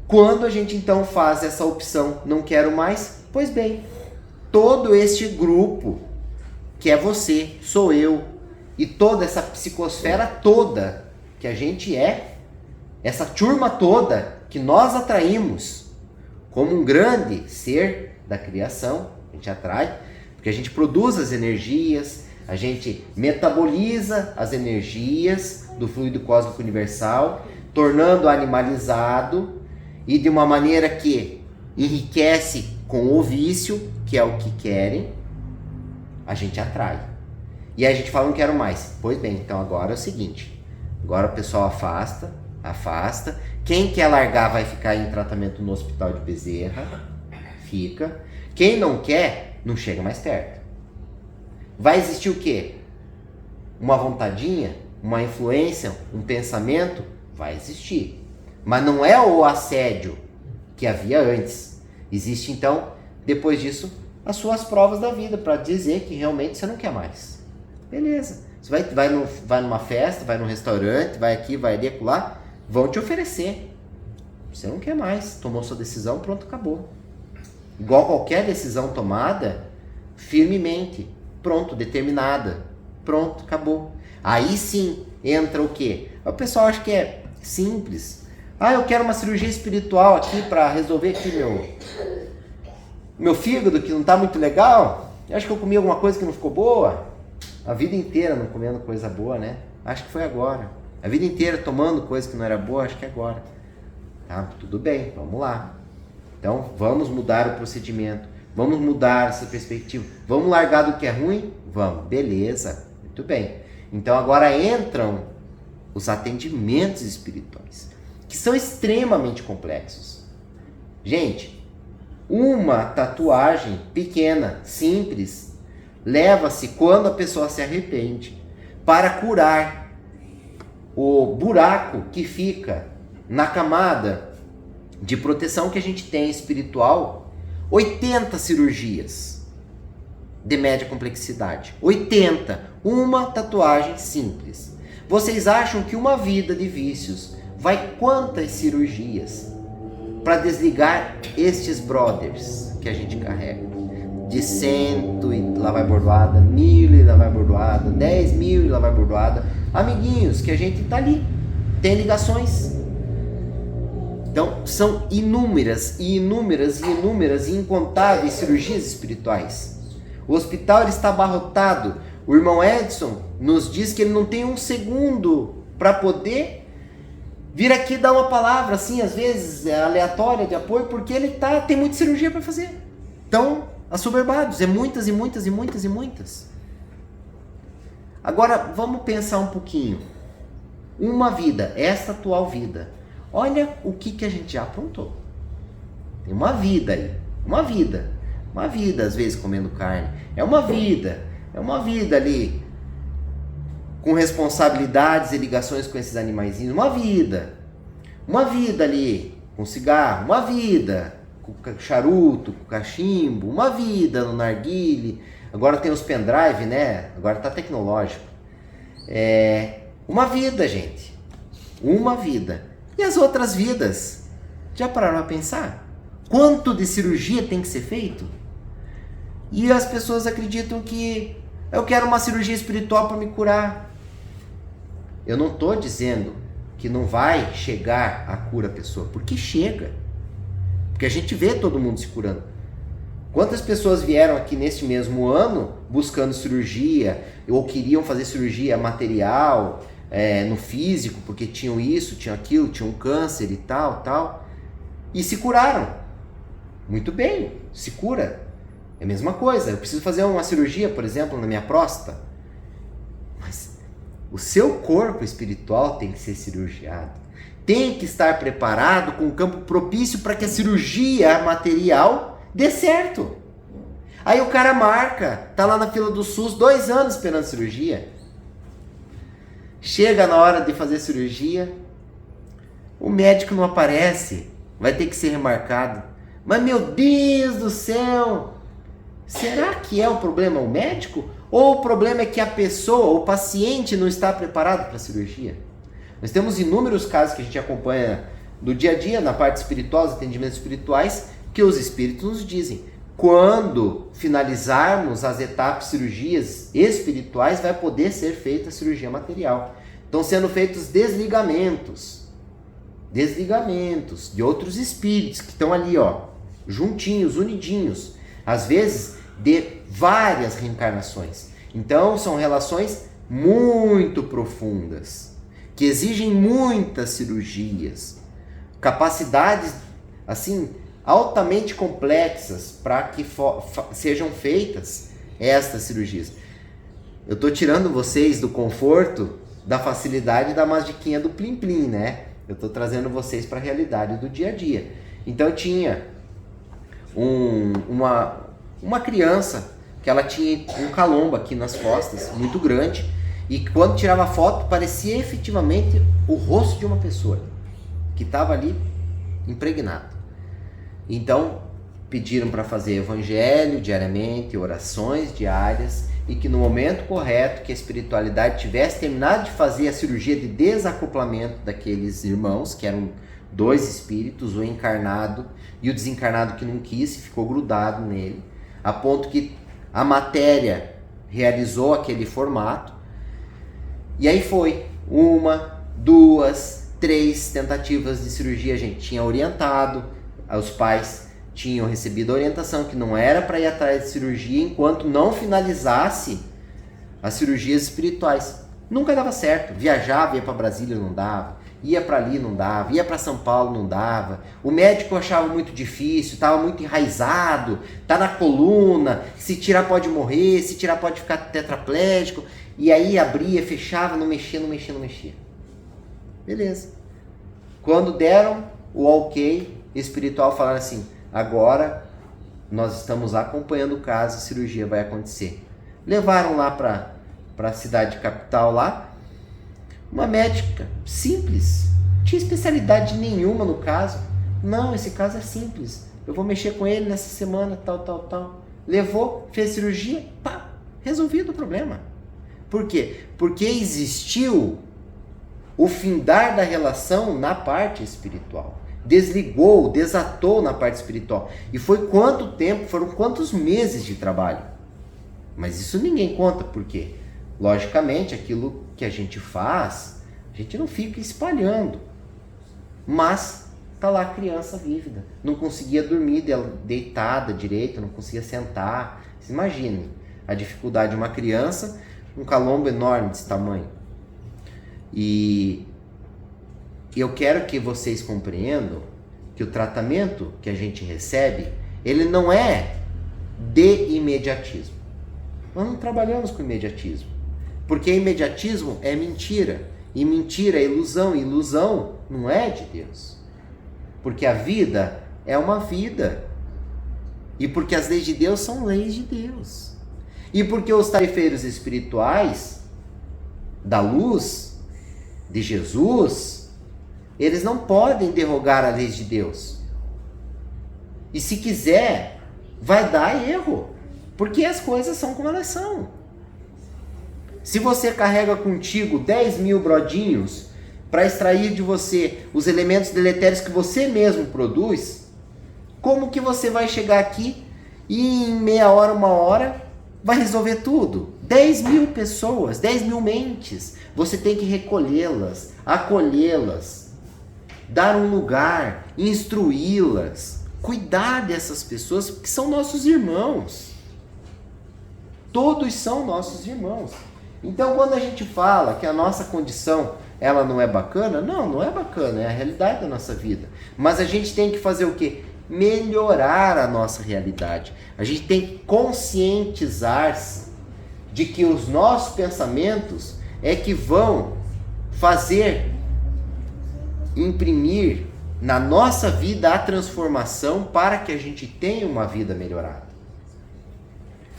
Quando a gente então faz essa opção, não quero mais, pois bem, todo este grupo, que é você, sou eu, e toda essa psicosfera toda que a gente é, essa turma toda que nós atraímos como um grande ser da criação, a gente atrai, porque a gente produz as energias, a gente metaboliza as energias do fluido cósmico universal, tornando animalizado e de uma maneira que enriquece com o vício, que é o que querem, a gente atrai. E aí a gente fala, não quero mais. Pois bem, então agora é o seguinte, agora o pessoal afasta. Quem quer largar vai ficar em tratamento no Hospital de Bezerra, fica. Quem não quer, não chega mais perto. Vai existir o quê? Uma vontadinha, uma influência, um pensamento? Vai existir. Mas não é o assédio que havia antes. Existe então, depois disso, as suas provas da vida para dizer que realmente você não quer mais. Beleza. Você vai numa festa, vai num restaurante, vai aqui, vai ali, acolá, vão te oferecer. Você não quer mais. Tomou sua decisão, pronto, acabou. Igual qualquer decisão tomada, firmemente, pronto, determinada, pronto, acabou. Aí sim entra o quê? O pessoal acha que é simples. Eu quero uma cirurgia espiritual aqui para resolver aqui meu fígado que não está muito legal. Eu acho que eu comi alguma coisa que não ficou boa. A vida inteira não comendo coisa boa, né? Acho que foi agora. A vida inteira tomando coisa que não era boa, acho que é agora. Tá? Tudo bem, vamos lá. Então, vamos mudar o procedimento. Vamos mudar essa perspectiva. Vamos largar do que é ruim? Vamos. Beleza. Muito bem. Então, agora entram os atendimentos espirituais, que são extremamente complexos. Gente, uma tatuagem pequena, simples, leva-se quando a pessoa se arrepende para curar o buraco que fica na camada de proteção que a gente tem espiritual. 80 cirurgias de média complexidade. 80. Uma tatuagem simples. Vocês acham que uma vida de vícios vai quantas cirurgias para desligar estes brothers que a gente carrega? De 100 e lá vai bordoada, 1000 e lá vai bordoada, 10.000 e lá vai bordoada. Amiguinhos, que a gente tá ali, tem ligações. Então, são inúmeras e inúmeras e inúmeras e incontáveis cirurgias espirituais. O hospital ele está abarrotado. O irmão Edson nos diz que ele não tem um segundo para poder vir aqui dar uma palavra, assim, às vezes aleatória de apoio, porque ele tem muita cirurgia para fazer. Então, assoberbados, é muitas e muitas e muitas e muitas. Agora, vamos pensar um pouquinho. Uma vida, esta atual vida, olha o que a gente já aprontou. Tem uma vida aí, uma vida, às vezes comendo carne, é uma vida ali, com responsabilidades e ligações com esses animaizinhos, uma vida ali, com cigarro, uma vida com charuto, com cachimbo, uma vida no narguile, agora tem os pendrive, né? Agora tá tecnológico. Uma vida, gente. Uma vida. E as outras vidas? Já pararam a pensar? Quanto de cirurgia tem que ser feito? E as pessoas acreditam que eu quero uma cirurgia espiritual para me curar. Eu não estou dizendo que não vai chegar a cura à pessoa, porque chega. Porque a gente vê todo mundo se curando. Quantas pessoas vieram aqui neste mesmo ano buscando cirurgia, ou queriam fazer cirurgia material, no físico, porque tinham isso, tinham aquilo, tinham um câncer e tal, e se curaram. Muito bem, se cura. É a mesma coisa, eu preciso fazer uma cirurgia, por exemplo, na minha próstata. Mas o seu corpo espiritual tem que ser cirurgiado. Tem que estar preparado com um campo propício para que a cirurgia material dê certo. Aí o cara marca, tá lá na fila do SUS 2 anos esperando cirurgia. Chega na hora de fazer cirurgia, o médico não aparece, vai ter que ser remarcado. Mas meu Deus do céu, será que é o problema o médico? Ou o problema é que a pessoa, o paciente não está preparado para a cirurgia? Nós temos inúmeros casos que a gente acompanha do dia a dia, na parte espiritual, os atendimentos espirituais, que os espíritos nos dizem: quando finalizarmos as etapas cirurgias espirituais, vai poder ser feita a cirurgia material. Estão sendo feitos desligamentos de outros espíritos que estão ali, juntinhos, unidinhos, às vezes de várias reencarnações. Então são relações muito profundas, que exigem muitas cirurgias, capacidades assim altamente complexas para que sejam feitas estas cirurgias. Eu estou tirando vocês do conforto, da facilidade da magiquinha do Plim Plim, né? Eu estou trazendo vocês para a realidade do dia a dia. Então tinha uma criança que ela tinha um calombo aqui nas costas, muito grande, e quando tirava foto parecia efetivamente o rosto de uma pessoa que estava ali impregnado. Então pediram para fazer evangelho diariamente, orações diárias, e que no momento correto que a espiritualidade tivesse terminado de fazer a cirurgia de desacoplamento daqueles irmãos, que eram 2 espíritos, o encarnado e o desencarnado que não quis e ficou grudado nele, a ponto que a matéria realizou aquele formato. E aí foi 1, 2, 3 tentativas de cirurgia. A gente tinha orientado, os pais tinham recebido a orientação que não era para ir atrás de cirurgia enquanto não finalizasse as cirurgias espirituais. Nunca dava certo. Viajava, ia para Brasília, não dava. Ia para ali, não dava. Ia para São Paulo, não dava. O médico achava muito difícil, estava muito enraizado, tá na coluna, se tirar pode morrer, se tirar pode ficar tetraplégico. E aí abria, fechava, não mexia. Beleza. Quando deram o ok espiritual, falaram assim: agora nós estamos acompanhando o caso, a cirurgia vai acontecer. Levaram lá para a cidade capital lá, uma médica simples, não tinha especialidade nenhuma no caso. Não, esse caso é simples, eu vou mexer com ele nessa semana, tal. Levou, fez cirurgia, pá, resolvido o problema. Por quê? Porque existiu o findar da relação na parte espiritual. Desligou, desatou na parte espiritual. E foi quanto tempo, foram quantos meses de trabalho. Mas isso ninguém conta, por quê? Logicamente, aquilo que a gente faz, a gente não fica espalhando. Mas tá lá a criança vívida. Não conseguia dormir deitada direito, não conseguia sentar. Vocês imaginem a dificuldade de uma criança, um calombo enorme desse tamanho. E eu quero que vocês compreendam que o tratamento que a gente recebe, ele não é de imediatismo. Nós não trabalhamos com imediatismo. Porque imediatismo é mentira. E mentira é ilusão. E ilusão não é de Deus. Porque a vida é uma vida. E porque as leis de Deus são leis de Deus. E porque os tarefeiros espirituais da luz de Jesus, eles não podem derrogar a lei de Deus. E se quiser, vai dar erro. Porque as coisas são como elas são. Se você carrega contigo 10 mil brodinhos para extrair de você os elementos deletérios que você mesmo produz, como que você vai chegar aqui e em meia hora, uma hora, vai resolver tudo? 10 mil pessoas, 10 mil mentes, você tem que recolhê-las, acolhê-las, dar um lugar, instruí-las, cuidar dessas pessoas que são nossos irmãos. Todos são nossos irmãos. Então, quando a gente fala que a nossa condição ela não é bacana, não é bacana, é a realidade da nossa vida. Mas a gente tem que fazer o quê? Melhorar a nossa realidade. A gente tem que conscientizar-se de que os nossos pensamentos é que vão fazer imprimir na nossa vida a transformação para que a gente tenha uma vida melhorada.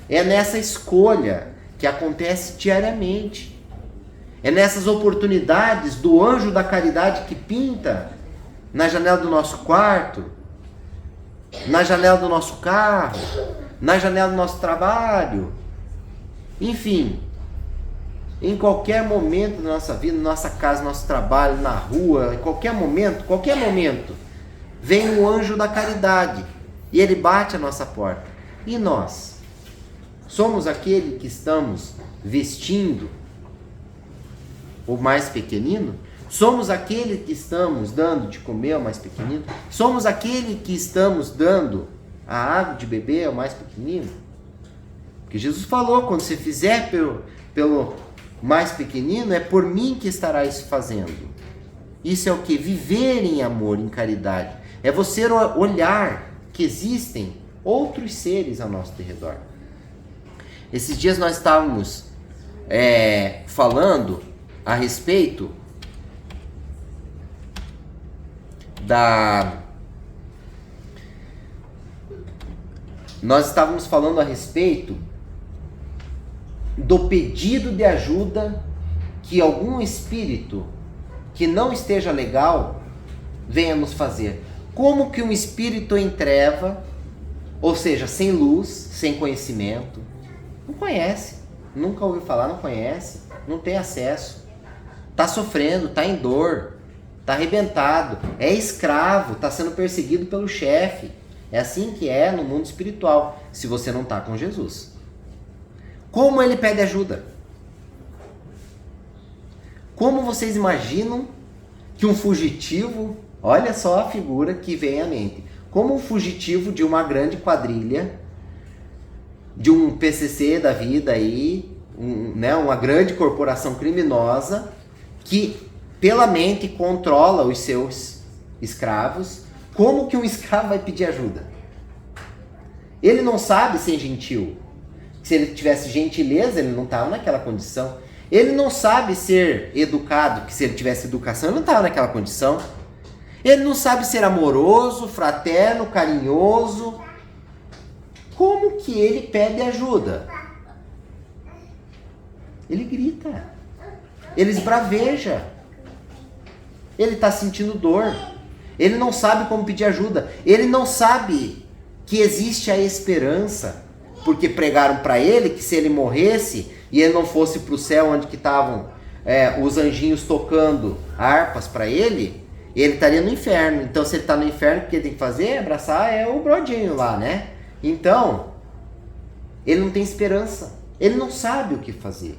É nessa escolha que acontece diariamente. É nessas oportunidades do anjo da caridade que pinta na janela do nosso quarto, na janela do nosso carro, na janela do nosso trabalho. Enfim, em qualquer momento da nossa vida, na nossa casa, no nosso trabalho, na rua, em qualquer momento, vem o anjo da caridade e ele bate a nossa porta. E nós? Somos aquele que estamos vestindo o mais pequenino? Somos aquele que estamos dando de comer ao mais pequenino? Somos aquele que estamos dando a água de beber ao mais pequenino? Porque Jesus falou, quando você fizer pelo mais pequenino, é por mim que estarás fazendo. Isso é o que? Viver em amor, em caridade. É você olhar que existem outros seres ao nosso redor. Esses dias nós estávamos falando a respeito do pedido de ajuda que algum espírito que não esteja legal venha nos fazer. Como que um espírito em treva, ou seja, sem luz, sem conhecimento, não conhece, nunca ouviu falar, não conhece, não tem acesso, está sofrendo, está em dor, está arrebentado, é escravo, está sendo perseguido pelo chefe. É assim que é no mundo espiritual, se você não está com Jesus. Como ele pede ajuda? Como vocês imaginam que um fugitivo, olha só a figura que vem à mente, como um fugitivo de uma grande quadrilha, de um PCC da vida aí, uma grande corporação criminosa que pela mente controla os seus escravos, como que um escravo vai pedir ajuda? Ele não sabe ser gentil. Se ele tivesse gentileza, ele não estava naquela condição. Ele não sabe ser educado, que se ele tivesse educação, ele não estava naquela condição. Ele não sabe ser amoroso, fraterno, carinhoso. Como que ele pede ajuda? Ele grita. Ele esbraveja. Ele está sentindo dor. Ele não sabe como pedir ajuda. Ele não sabe que existe a esperança. Porque pregaram para ele que se ele morresse e ele não fosse para o céu onde que estavam os anjinhos tocando harpas para ele estaria no inferno. Então, se ele está no inferno, o que ele tem que fazer é abraçar o brodinho lá, né? Então, ele não tem esperança. Ele não sabe o que fazer.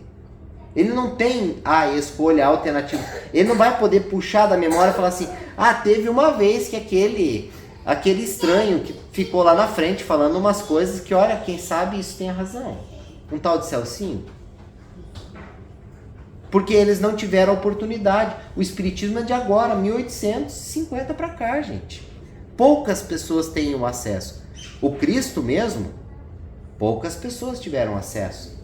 Ele não tem a escolha, a alternativa. Ele não vai poder puxar da memória e falar assim, teve uma vez que aquele estranho que ficou lá na frente falando umas coisas que, olha, quem sabe isso tem razão. Um tal de Celcinho. Porque eles não tiveram a oportunidade. O Espiritismo é de agora, 1850 para cá, gente. Poucas pessoas têm o acesso. O Cristo mesmo, poucas pessoas tiveram acesso.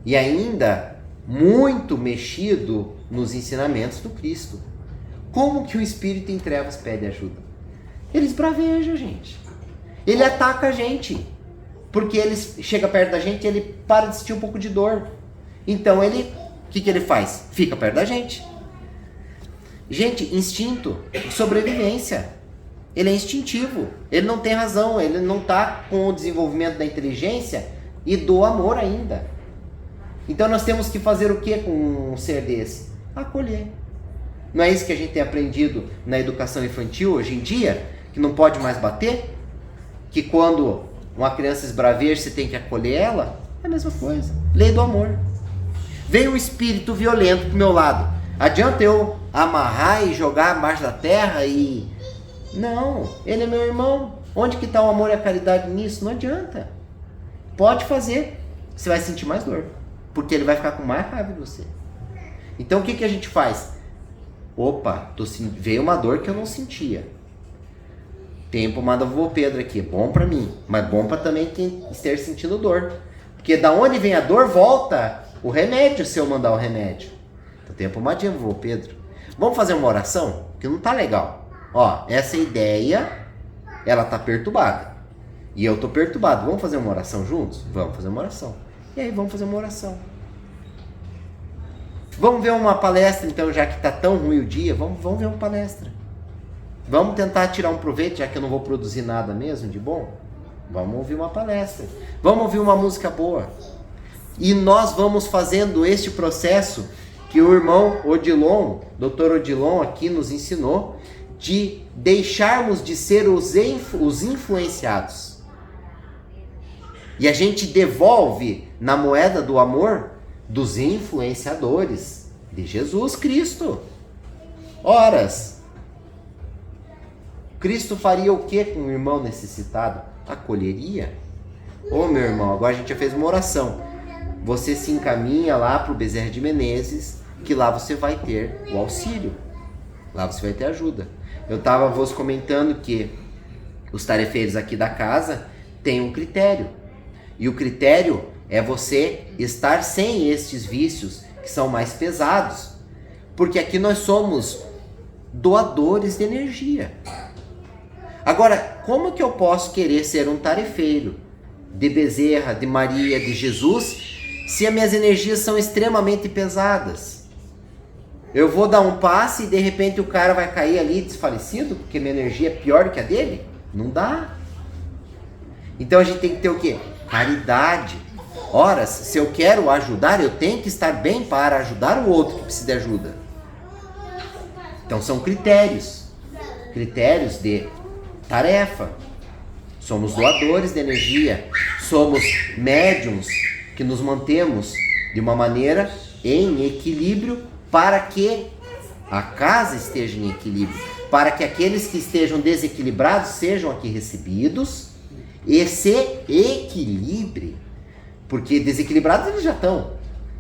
E ainda muito mexido nos ensinamentos do Cristo. Como que o espírito em trevas pede ajuda? Ele esbraveja, gente. Ele ataca a gente. Porque ele chega perto da gente e ele para de sentir um pouco de dor. Então o que ele faz? Fica perto da gente. Gente, instinto, sobrevivência. Ele é instintivo. Ele não tem razão. Ele não está com o desenvolvimento da inteligência e do amor ainda. Então nós temos que fazer o que com um ser desse? Acolher. Não é isso que a gente tem aprendido na educação infantil hoje em dia? Que não pode mais bater? Que quando uma criança esbraveja, você tem que acolher ela? É a mesma coisa. Lei do amor. Vem um espírito violento pro meu lado. Adianta eu amarrar e jogar abaixo da terra e... Não, ele é meu irmão. Onde que está o amor e a caridade nisso? Não adianta. Pode fazer. Você vai sentir mais dor. Porque ele vai ficar com mais raiva de você. Então o que a gente faz? Opa, veio uma dor que eu não sentia. Tem pomada vovô Pedro aqui, bom pra mim, mas bom pra também quem esteja sentindo dor. Porque da onde vem a dor, volta o remédio se eu mandar o remédio. Então tem a pomadinha vovô Pedro. Vamos fazer uma oração? Que não tá legal. Ó, essa ideia, ela tá perturbada. E eu tô perturbado. Vamos fazer uma oração juntos? Vamos fazer uma oração. E aí, vamos fazer uma oração. Vamos ver uma palestra, então, já que está tão ruim o dia, vamos ver uma palestra. Vamos tentar tirar um proveito, já que eu não vou produzir nada mesmo de bom. Vamos ouvir uma palestra. Vamos ouvir uma música boa. E nós vamos fazendo este processo que o irmão Odilon, Dr. Odilon aqui nos ensinou, de deixarmos de ser os influenciados. E a gente devolve na moeda do amor dos influenciadores de Jesus Cristo. Horas. Cristo faria o que com o irmão necessitado? Acolheria? Ô meu irmão, agora a gente já fez uma oração. Você se encaminha lá para o Bezerra de Menezes, que lá você vai ter o auxílio. Lá você vai ter ajuda. Eu estava vos comentando que os tarefeiros aqui da casa têm um critério. E o critério é você estar sem estes vícios que são mais pesados. Porque aqui nós somos doadores de energia. Agora, como que eu posso querer ser um tarefeiro de Bezerra, de Maria, de Jesus, se as minhas energias são extremamente pesadas? Eu vou dar um passe e de repente o cara vai cair ali desfalecido, porque minha energia é pior do que a dele? Não dá. Então a gente tem que ter o quê? Caridade. Ora, se eu quero ajudar, eu tenho que estar bem para ajudar o outro que precisa de ajuda. Então são critérios. Critérios de tarefa. Somos doadores de energia. Somos médiums que nos mantemos de uma maneira em equilíbrio para que a casa esteja em equilíbrio. Para que aqueles que estejam desequilibrados sejam aqui recebidos e se equilibre. Porque desequilibrados eles já estão.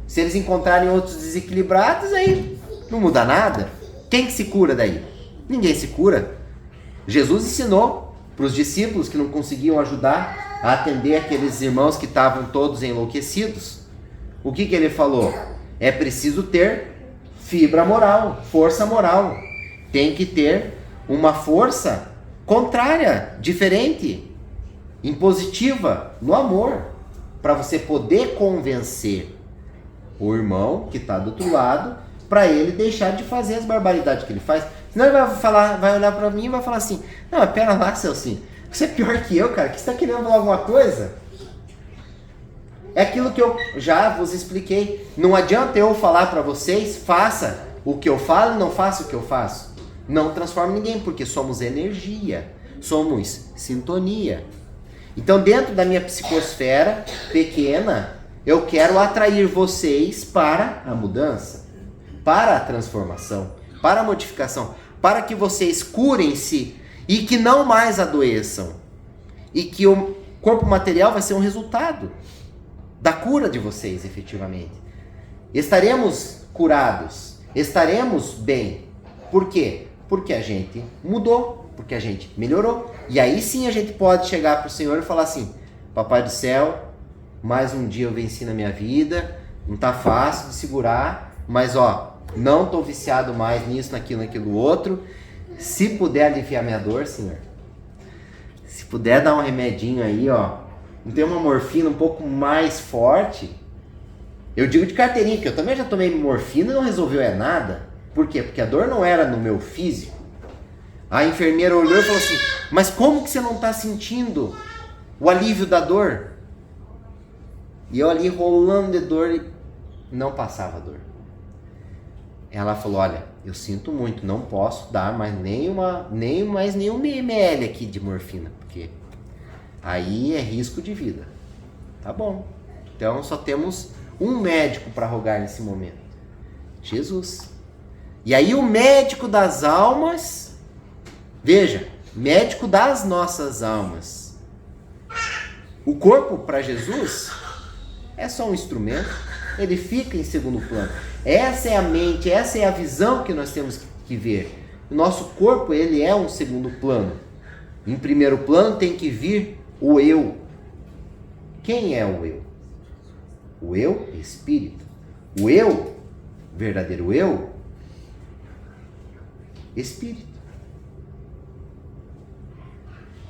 Se eles encontrarem outros desequilibrados, aí não muda nada. Quem que se cura daí? Ninguém se cura. Jesus ensinou para os discípulos que não conseguiam ajudar a atender aqueles irmãos que estavam todos enlouquecidos. O que ele falou? É preciso ter fibra moral, força moral. Tem que ter uma força contrária, diferente, impositiva, no amor, para você poder convencer o irmão que está do outro lado, para ele deixar de fazer as barbaridades que ele faz. Senão ele vai olhar para mim e vai falar assim: não, mas pera lá, Celcinho, você é pior que eu, cara, que você está querendo falar alguma coisa? É aquilo que eu já vos expliquei. Não adianta eu falar para vocês, faça o que eu falo e não faço o que eu faço, não transforma ninguém, porque somos energia, somos sintonia. Então, dentro da minha psicosfera pequena, eu quero atrair vocês para a mudança, para a transformação, para a modificação, para que vocês curem-se e que não mais adoeçam. E que o corpo material vai ser um resultado da cura de vocês, efetivamente. Estaremos curados, estaremos bem. Por quê? Porque a gente mudou, porque a gente melhorou. E aí sim a gente pode chegar para o Senhor e falar assim: Papai do céu, mais um dia eu venci na minha vida, não tá fácil de segurar, mas ó, não tô viciado mais nisso, naquilo outro. Se puder aliviar minha dor, Senhor, se puder dar um remedinho aí, ó, não tem uma morfina um pouco mais forte. Eu digo de carteirinha, porque eu também já tomei morfina e não resolveu nada. Por quê? Porque a dor não era no meu físico. A enfermeira olhou e falou assim: mas como que você não está sentindo o alívio da dor? E eu ali rolando de dor e não passava a dor. Ela falou: olha, eu sinto muito, não posso dar mais nenhum ml aqui de morfina, porque aí é risco de vida. Tá bom. Então só temos um médico para rogar nesse momento: Jesus. E aí o médico das almas, veja, médico das nossas almas. O corpo para Jesus é só um instrumento, ele fica em segundo plano. Essa é a mente, essa é a visão que nós temos que ver. O nosso corpo, ele é um segundo plano. Em primeiro plano tem que vir o eu. Quem é o eu? O eu, espírito. O eu, verdadeiro eu, espírito.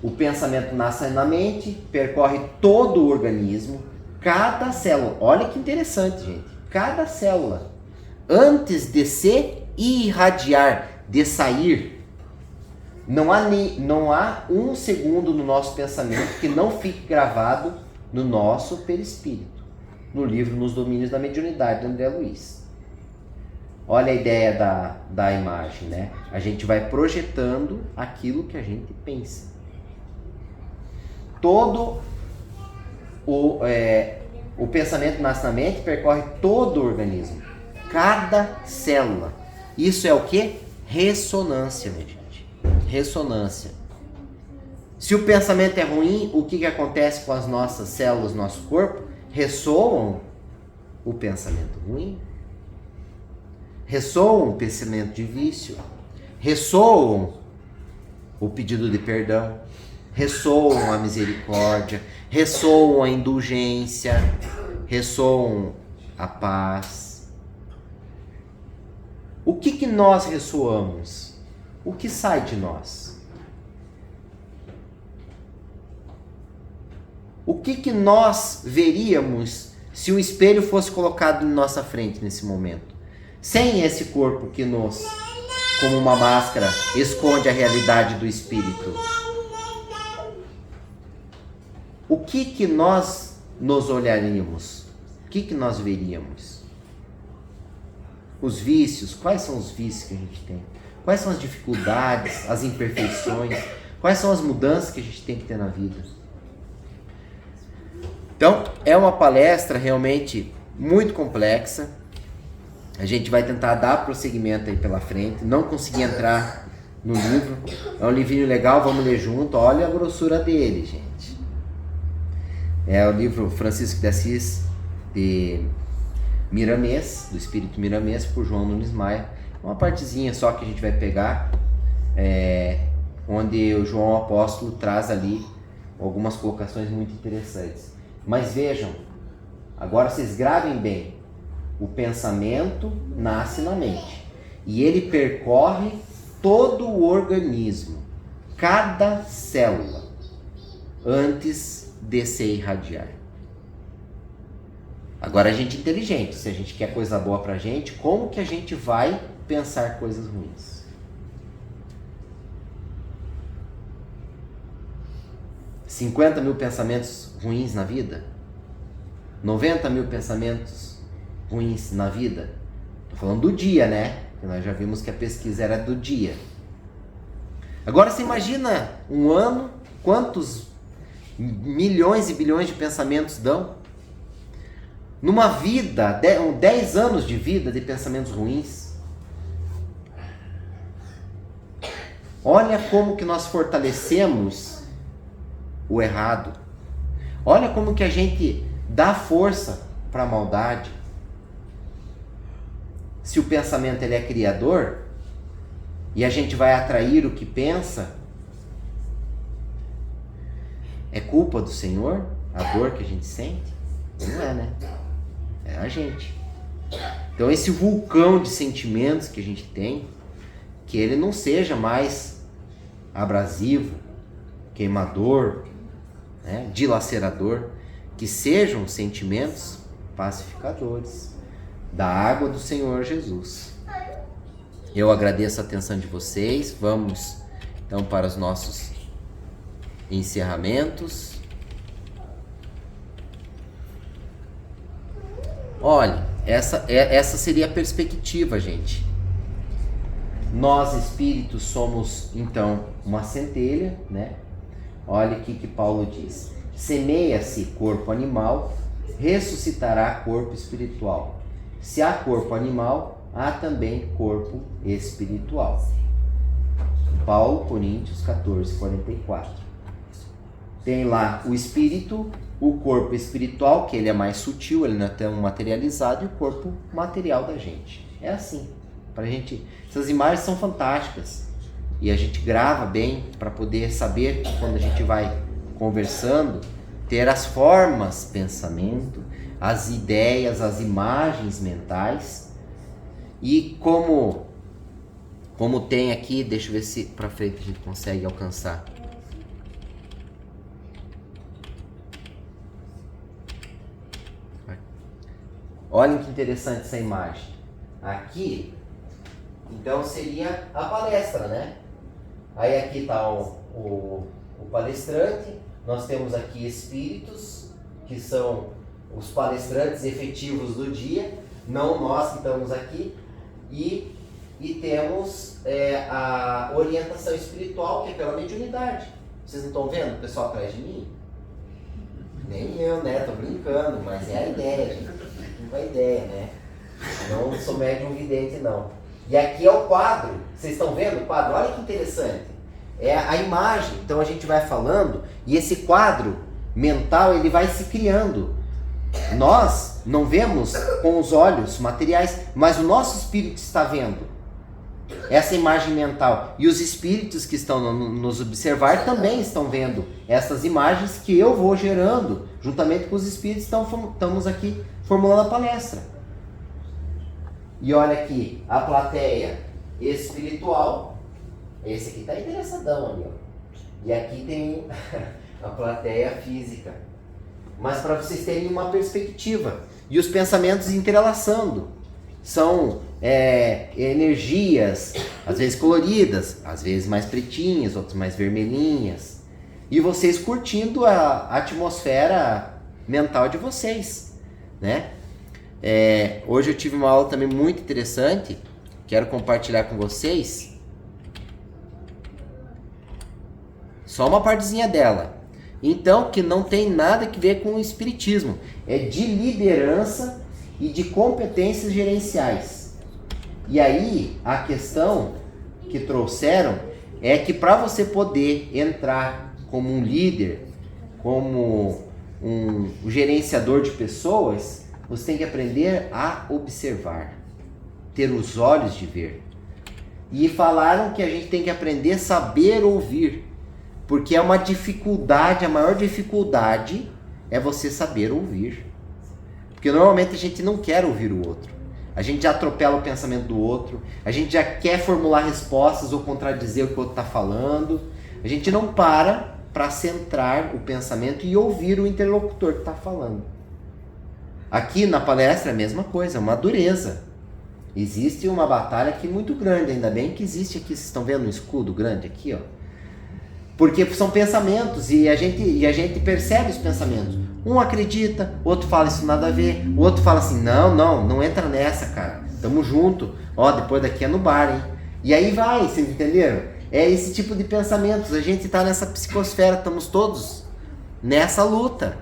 O pensamento nasce na mente, percorre todo o organismo, cada célula. Olha que interessante, gente. Cada célula, antes de se irradiar, de sair, não há um segundo no nosso pensamento que não fique gravado no nosso perispírito. No livro Nos Domínios da Mediunidade, de André Luiz. Olha a ideia da imagem, né? A gente vai projetando aquilo que a gente pensa. Todo o pensamento nasce na mente, percorre todo o organismo, cada célula. Isso é o que? Ressonância, minha gente. Ressonância. Se o pensamento é ruim, o que acontece com as nossas células, nosso corpo? Ressoam o pensamento ruim. Ressoam o pensamento de vício. Ressoam o pedido de perdão. Ressoam a misericórdia. Ressoam a indulgência. Ressoam a paz. O que nós ressoamos? O que sai de nós? O que nós veríamos se o espelho fosse colocado em nossa frente nesse momento? Sem esse corpo que nos, como uma máscara, esconde a realidade do espírito. O que nós nos olharíamos? O que nós veríamos? Os vícios, quais são os vícios que a gente tem? Quais são as dificuldades, as imperfeições? Quais são as mudanças que a gente tem que ter na vida? Então, é uma palestra realmente muito complexa. A gente vai tentar dar prosseguimento aí pela frente. Não consegui entrar no livro. É um livrinho legal, vamos ler junto. Olha a grossura dele, gente. É o livro Francisco de Assis de Miramês, do Espírito Miramês, por João Nunes Maia. Uma partezinha só que a gente vai pegar, onde o João Apóstolo traz ali algumas colocações muito interessantes. Mas vejam, agora vocês gravem bem, o pensamento nasce na mente e ele percorre todo o organismo, cada célula, antes de se irradiar. Agora a gente é inteligente, se a gente quer coisa boa pra gente, como que a gente vai pensar coisas ruins? $50 mil pensamentos ruins na vida? 90 mil pensamentos ruins na vida? Tô falando do dia, né? porque nós já vimos que a pesquisa era do dia. Agora você imagina um ano, quantos milhões e bilhões de pensamentos dão? Numa vida, 10 anos de vida de pensamentos ruins. Olha como que nós fortalecemos o errado. Olha como que a gente dá força para a maldade. Se o pensamento ele é criador e a gente vai atrair o que pensa, é culpa do Senhor a dor que a gente sente? Não é, né? É a gente. Então esse vulcão de sentimentos que a gente tem, que ele não seja mais abrasivo, queimador, né, dilacerador, que sejam sentimentos pacificadores da água do Senhor Jesus. Eu agradeço a atenção de vocês. Vamos então para os nossos encerramentos. Olha, essa seria a perspectiva, gente. Nós espíritos somos então uma centelha, né? Olha o que Paulo diz: semeia-se corpo animal, ressuscitará corpo espiritual. Se há corpo animal, há também corpo espiritual. Paulo, Coríntios 14, 44. Tem lá o espírito, o corpo espiritual, que ele é mais sutil, ele não é tão materializado, e o corpo material da gente. É assim. Pra gente, essas imagens são fantásticas. E a gente grava bem para poder saber, quando a gente vai conversando, ter as formas, pensamento, as ideias, as imagens mentais. E como tem aqui, deixa eu ver se para frente a gente consegue alcançar. Olhem que interessante essa imagem. Aqui, então seria a palestra, né? Aí aqui está o palestrante. Nós temos aqui espíritos, que são os palestrantes efetivos do dia, não nós que estamos aqui. E temos a orientação espiritual, que é pela mediunidade. Vocês não estão vendo o pessoal atrás de mim? Nem eu, né? Tô brincando, mas é a ideia, gente. Não é ideia, né? Não sou médium vidente, não. E aqui é o quadro. Vocês estão vendo o quadro? Olha que interessante. É a imagem. Então a gente vai falando e esse quadro mental ele vai se criando. Nós não vemos com os olhos materiais, mas o nosso espírito está vendo essa imagem mental. E os espíritos que estão nos observar também estão vendo essas imagens que eu vou gerando, juntamente com os espíritos que estamos aqui formulando a palestra. E olha aqui, a plateia espiritual. Esse aqui está interessadão ali, ó. E aqui tem a plateia física. Mas para vocês terem uma perspectiva. E os pensamentos entrelaçando. São energias, às vezes coloridas, às vezes mais pretinhas, outras mais vermelhinhas. E vocês curtindo a atmosfera mental de vocês, né? Hoje eu tive uma aula também muito interessante. Quero compartilhar com vocês. Só uma partezinha dela. Então, que não tem nada a ver com o espiritismo. É de liderança e de competências gerenciais. E aí, a questão que trouxeram é que para você poder entrar como um líder, como um gerenciador de pessoas, você tem que aprender a observar, ter os olhos de ver. E falaram que a gente tem que aprender a saber ouvir. Porque é uma dificuldade, a maior dificuldade é você saber ouvir. Porque normalmente a gente não quer ouvir o outro. A gente já atropela o pensamento do outro. A gente já quer formular respostas ou contradizer o que o outro está falando. A gente não para centrar o pensamento e ouvir o interlocutor que está falando. Aqui na palestra é a mesma coisa, é uma dureza. Existe uma batalha aqui muito grande, ainda bem que existe aqui. Vocês estão vendo um escudo grande aqui, ó? Porque são pensamentos e a gente percebe os pensamentos. Um acredita, outro fala isso nada a ver, o outro fala assim, não entra nessa, cara, tamo junto. Ó, depois daqui é no bar, hein? E aí vai, vocês entenderam? É esse tipo de pensamentos. A gente tá nessa psicosfera, estamos todos nessa luta.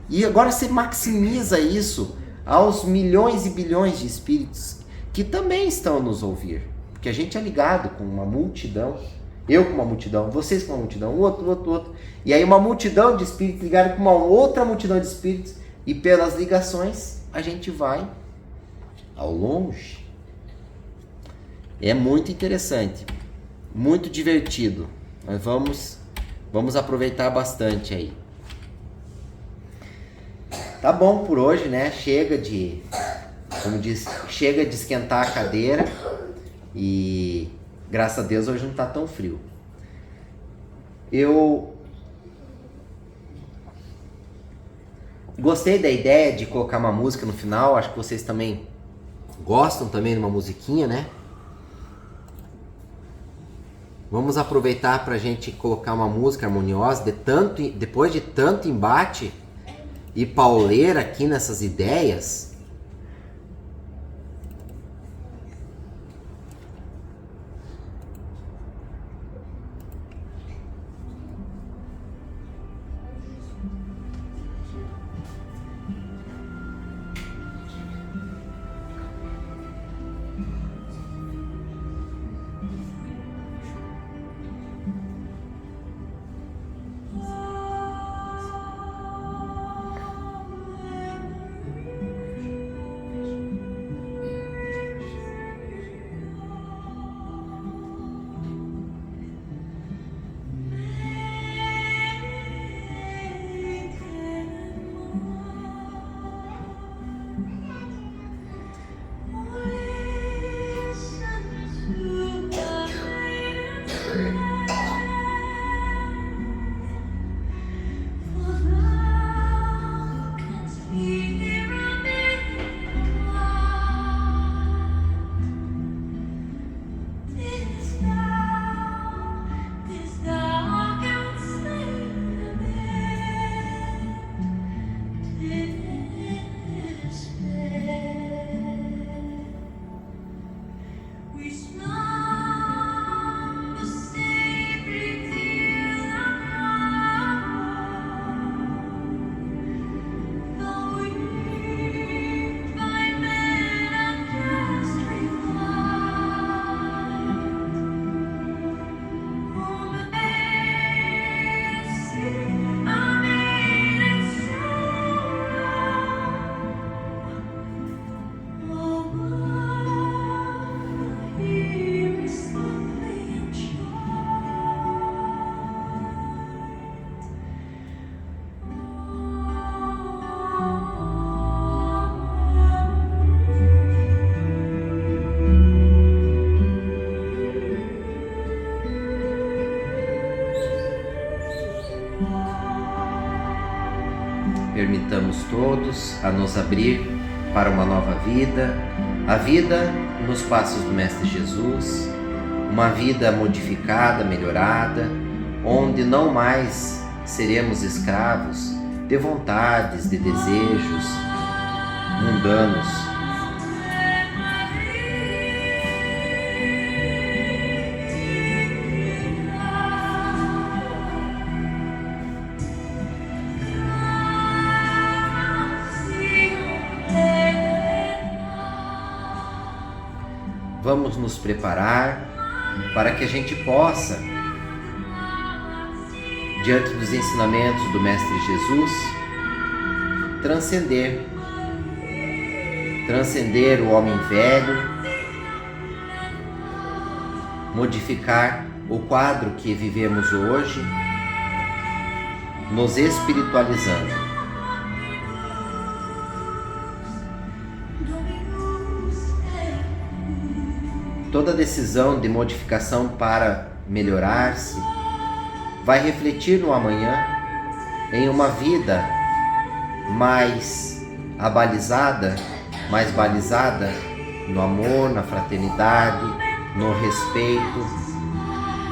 E agora você maximiza isso aos milhões e bilhões de espíritos que também estão a nos ouvir. Porque a gente é ligado com uma multidão, eu com uma multidão, vocês com uma multidão, outro. E aí uma multidão de espíritos ligados com uma outra multidão de espíritos, e pelas ligações a gente vai ao longe. É muito interessante, muito divertido. Nós vamos aproveitar bastante aí. Tá bom por hoje, né? Chega de, como diz, chega de esquentar a cadeira e graças a Deus hoje não tá tão frio. Eu gostei da ideia de colocar uma música no final, acho que vocês também gostam também de uma musiquinha, né? Vamos aproveitar pra gente colocar uma música harmoniosa depois de tanto embate e pauleira aqui nessas ideias. Permitamos todos a nos abrir para uma nova vida, a vida nos passos do Mestre Jesus, uma vida modificada, melhorada, onde não mais seremos escravos de vontades, de desejos mundanos. Vamos nos preparar para que a gente possa, diante dos ensinamentos do Mestre Jesus, transcender o homem velho, modificar o quadro que vivemos hoje, nos espiritualizando. Toda decisão de modificação para melhorar-se vai refletir no amanhã em uma vida mais abalizada, mais balizada no amor, na fraternidade, no respeito.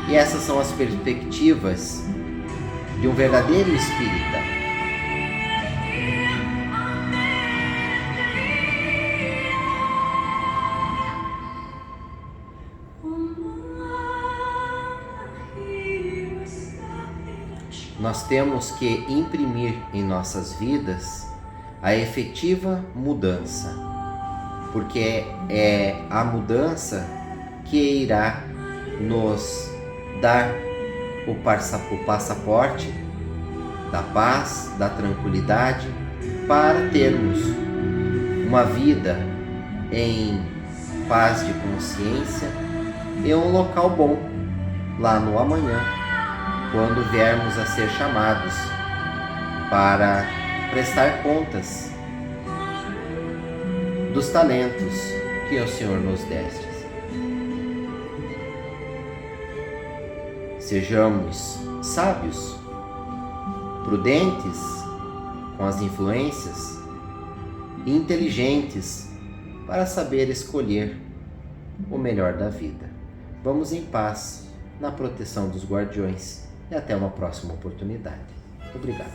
E essas são as perspectivas de um verdadeiro espírita. nós temos que imprimir em nossas vidas a efetiva mudança, porque é a mudança que irá nos dar o passaporte da paz, da tranquilidade, para termos uma vida em paz de consciência e um local bom lá no amanhã, quando viermos a ser chamados para prestar contas dos talentos que o Senhor nos deste. Sejamos sábios, prudentes com as influências e inteligentes para saber escolher o melhor da vida. Vamos em paz, na proteção dos guardiões, e até uma próxima oportunidade. Obrigado.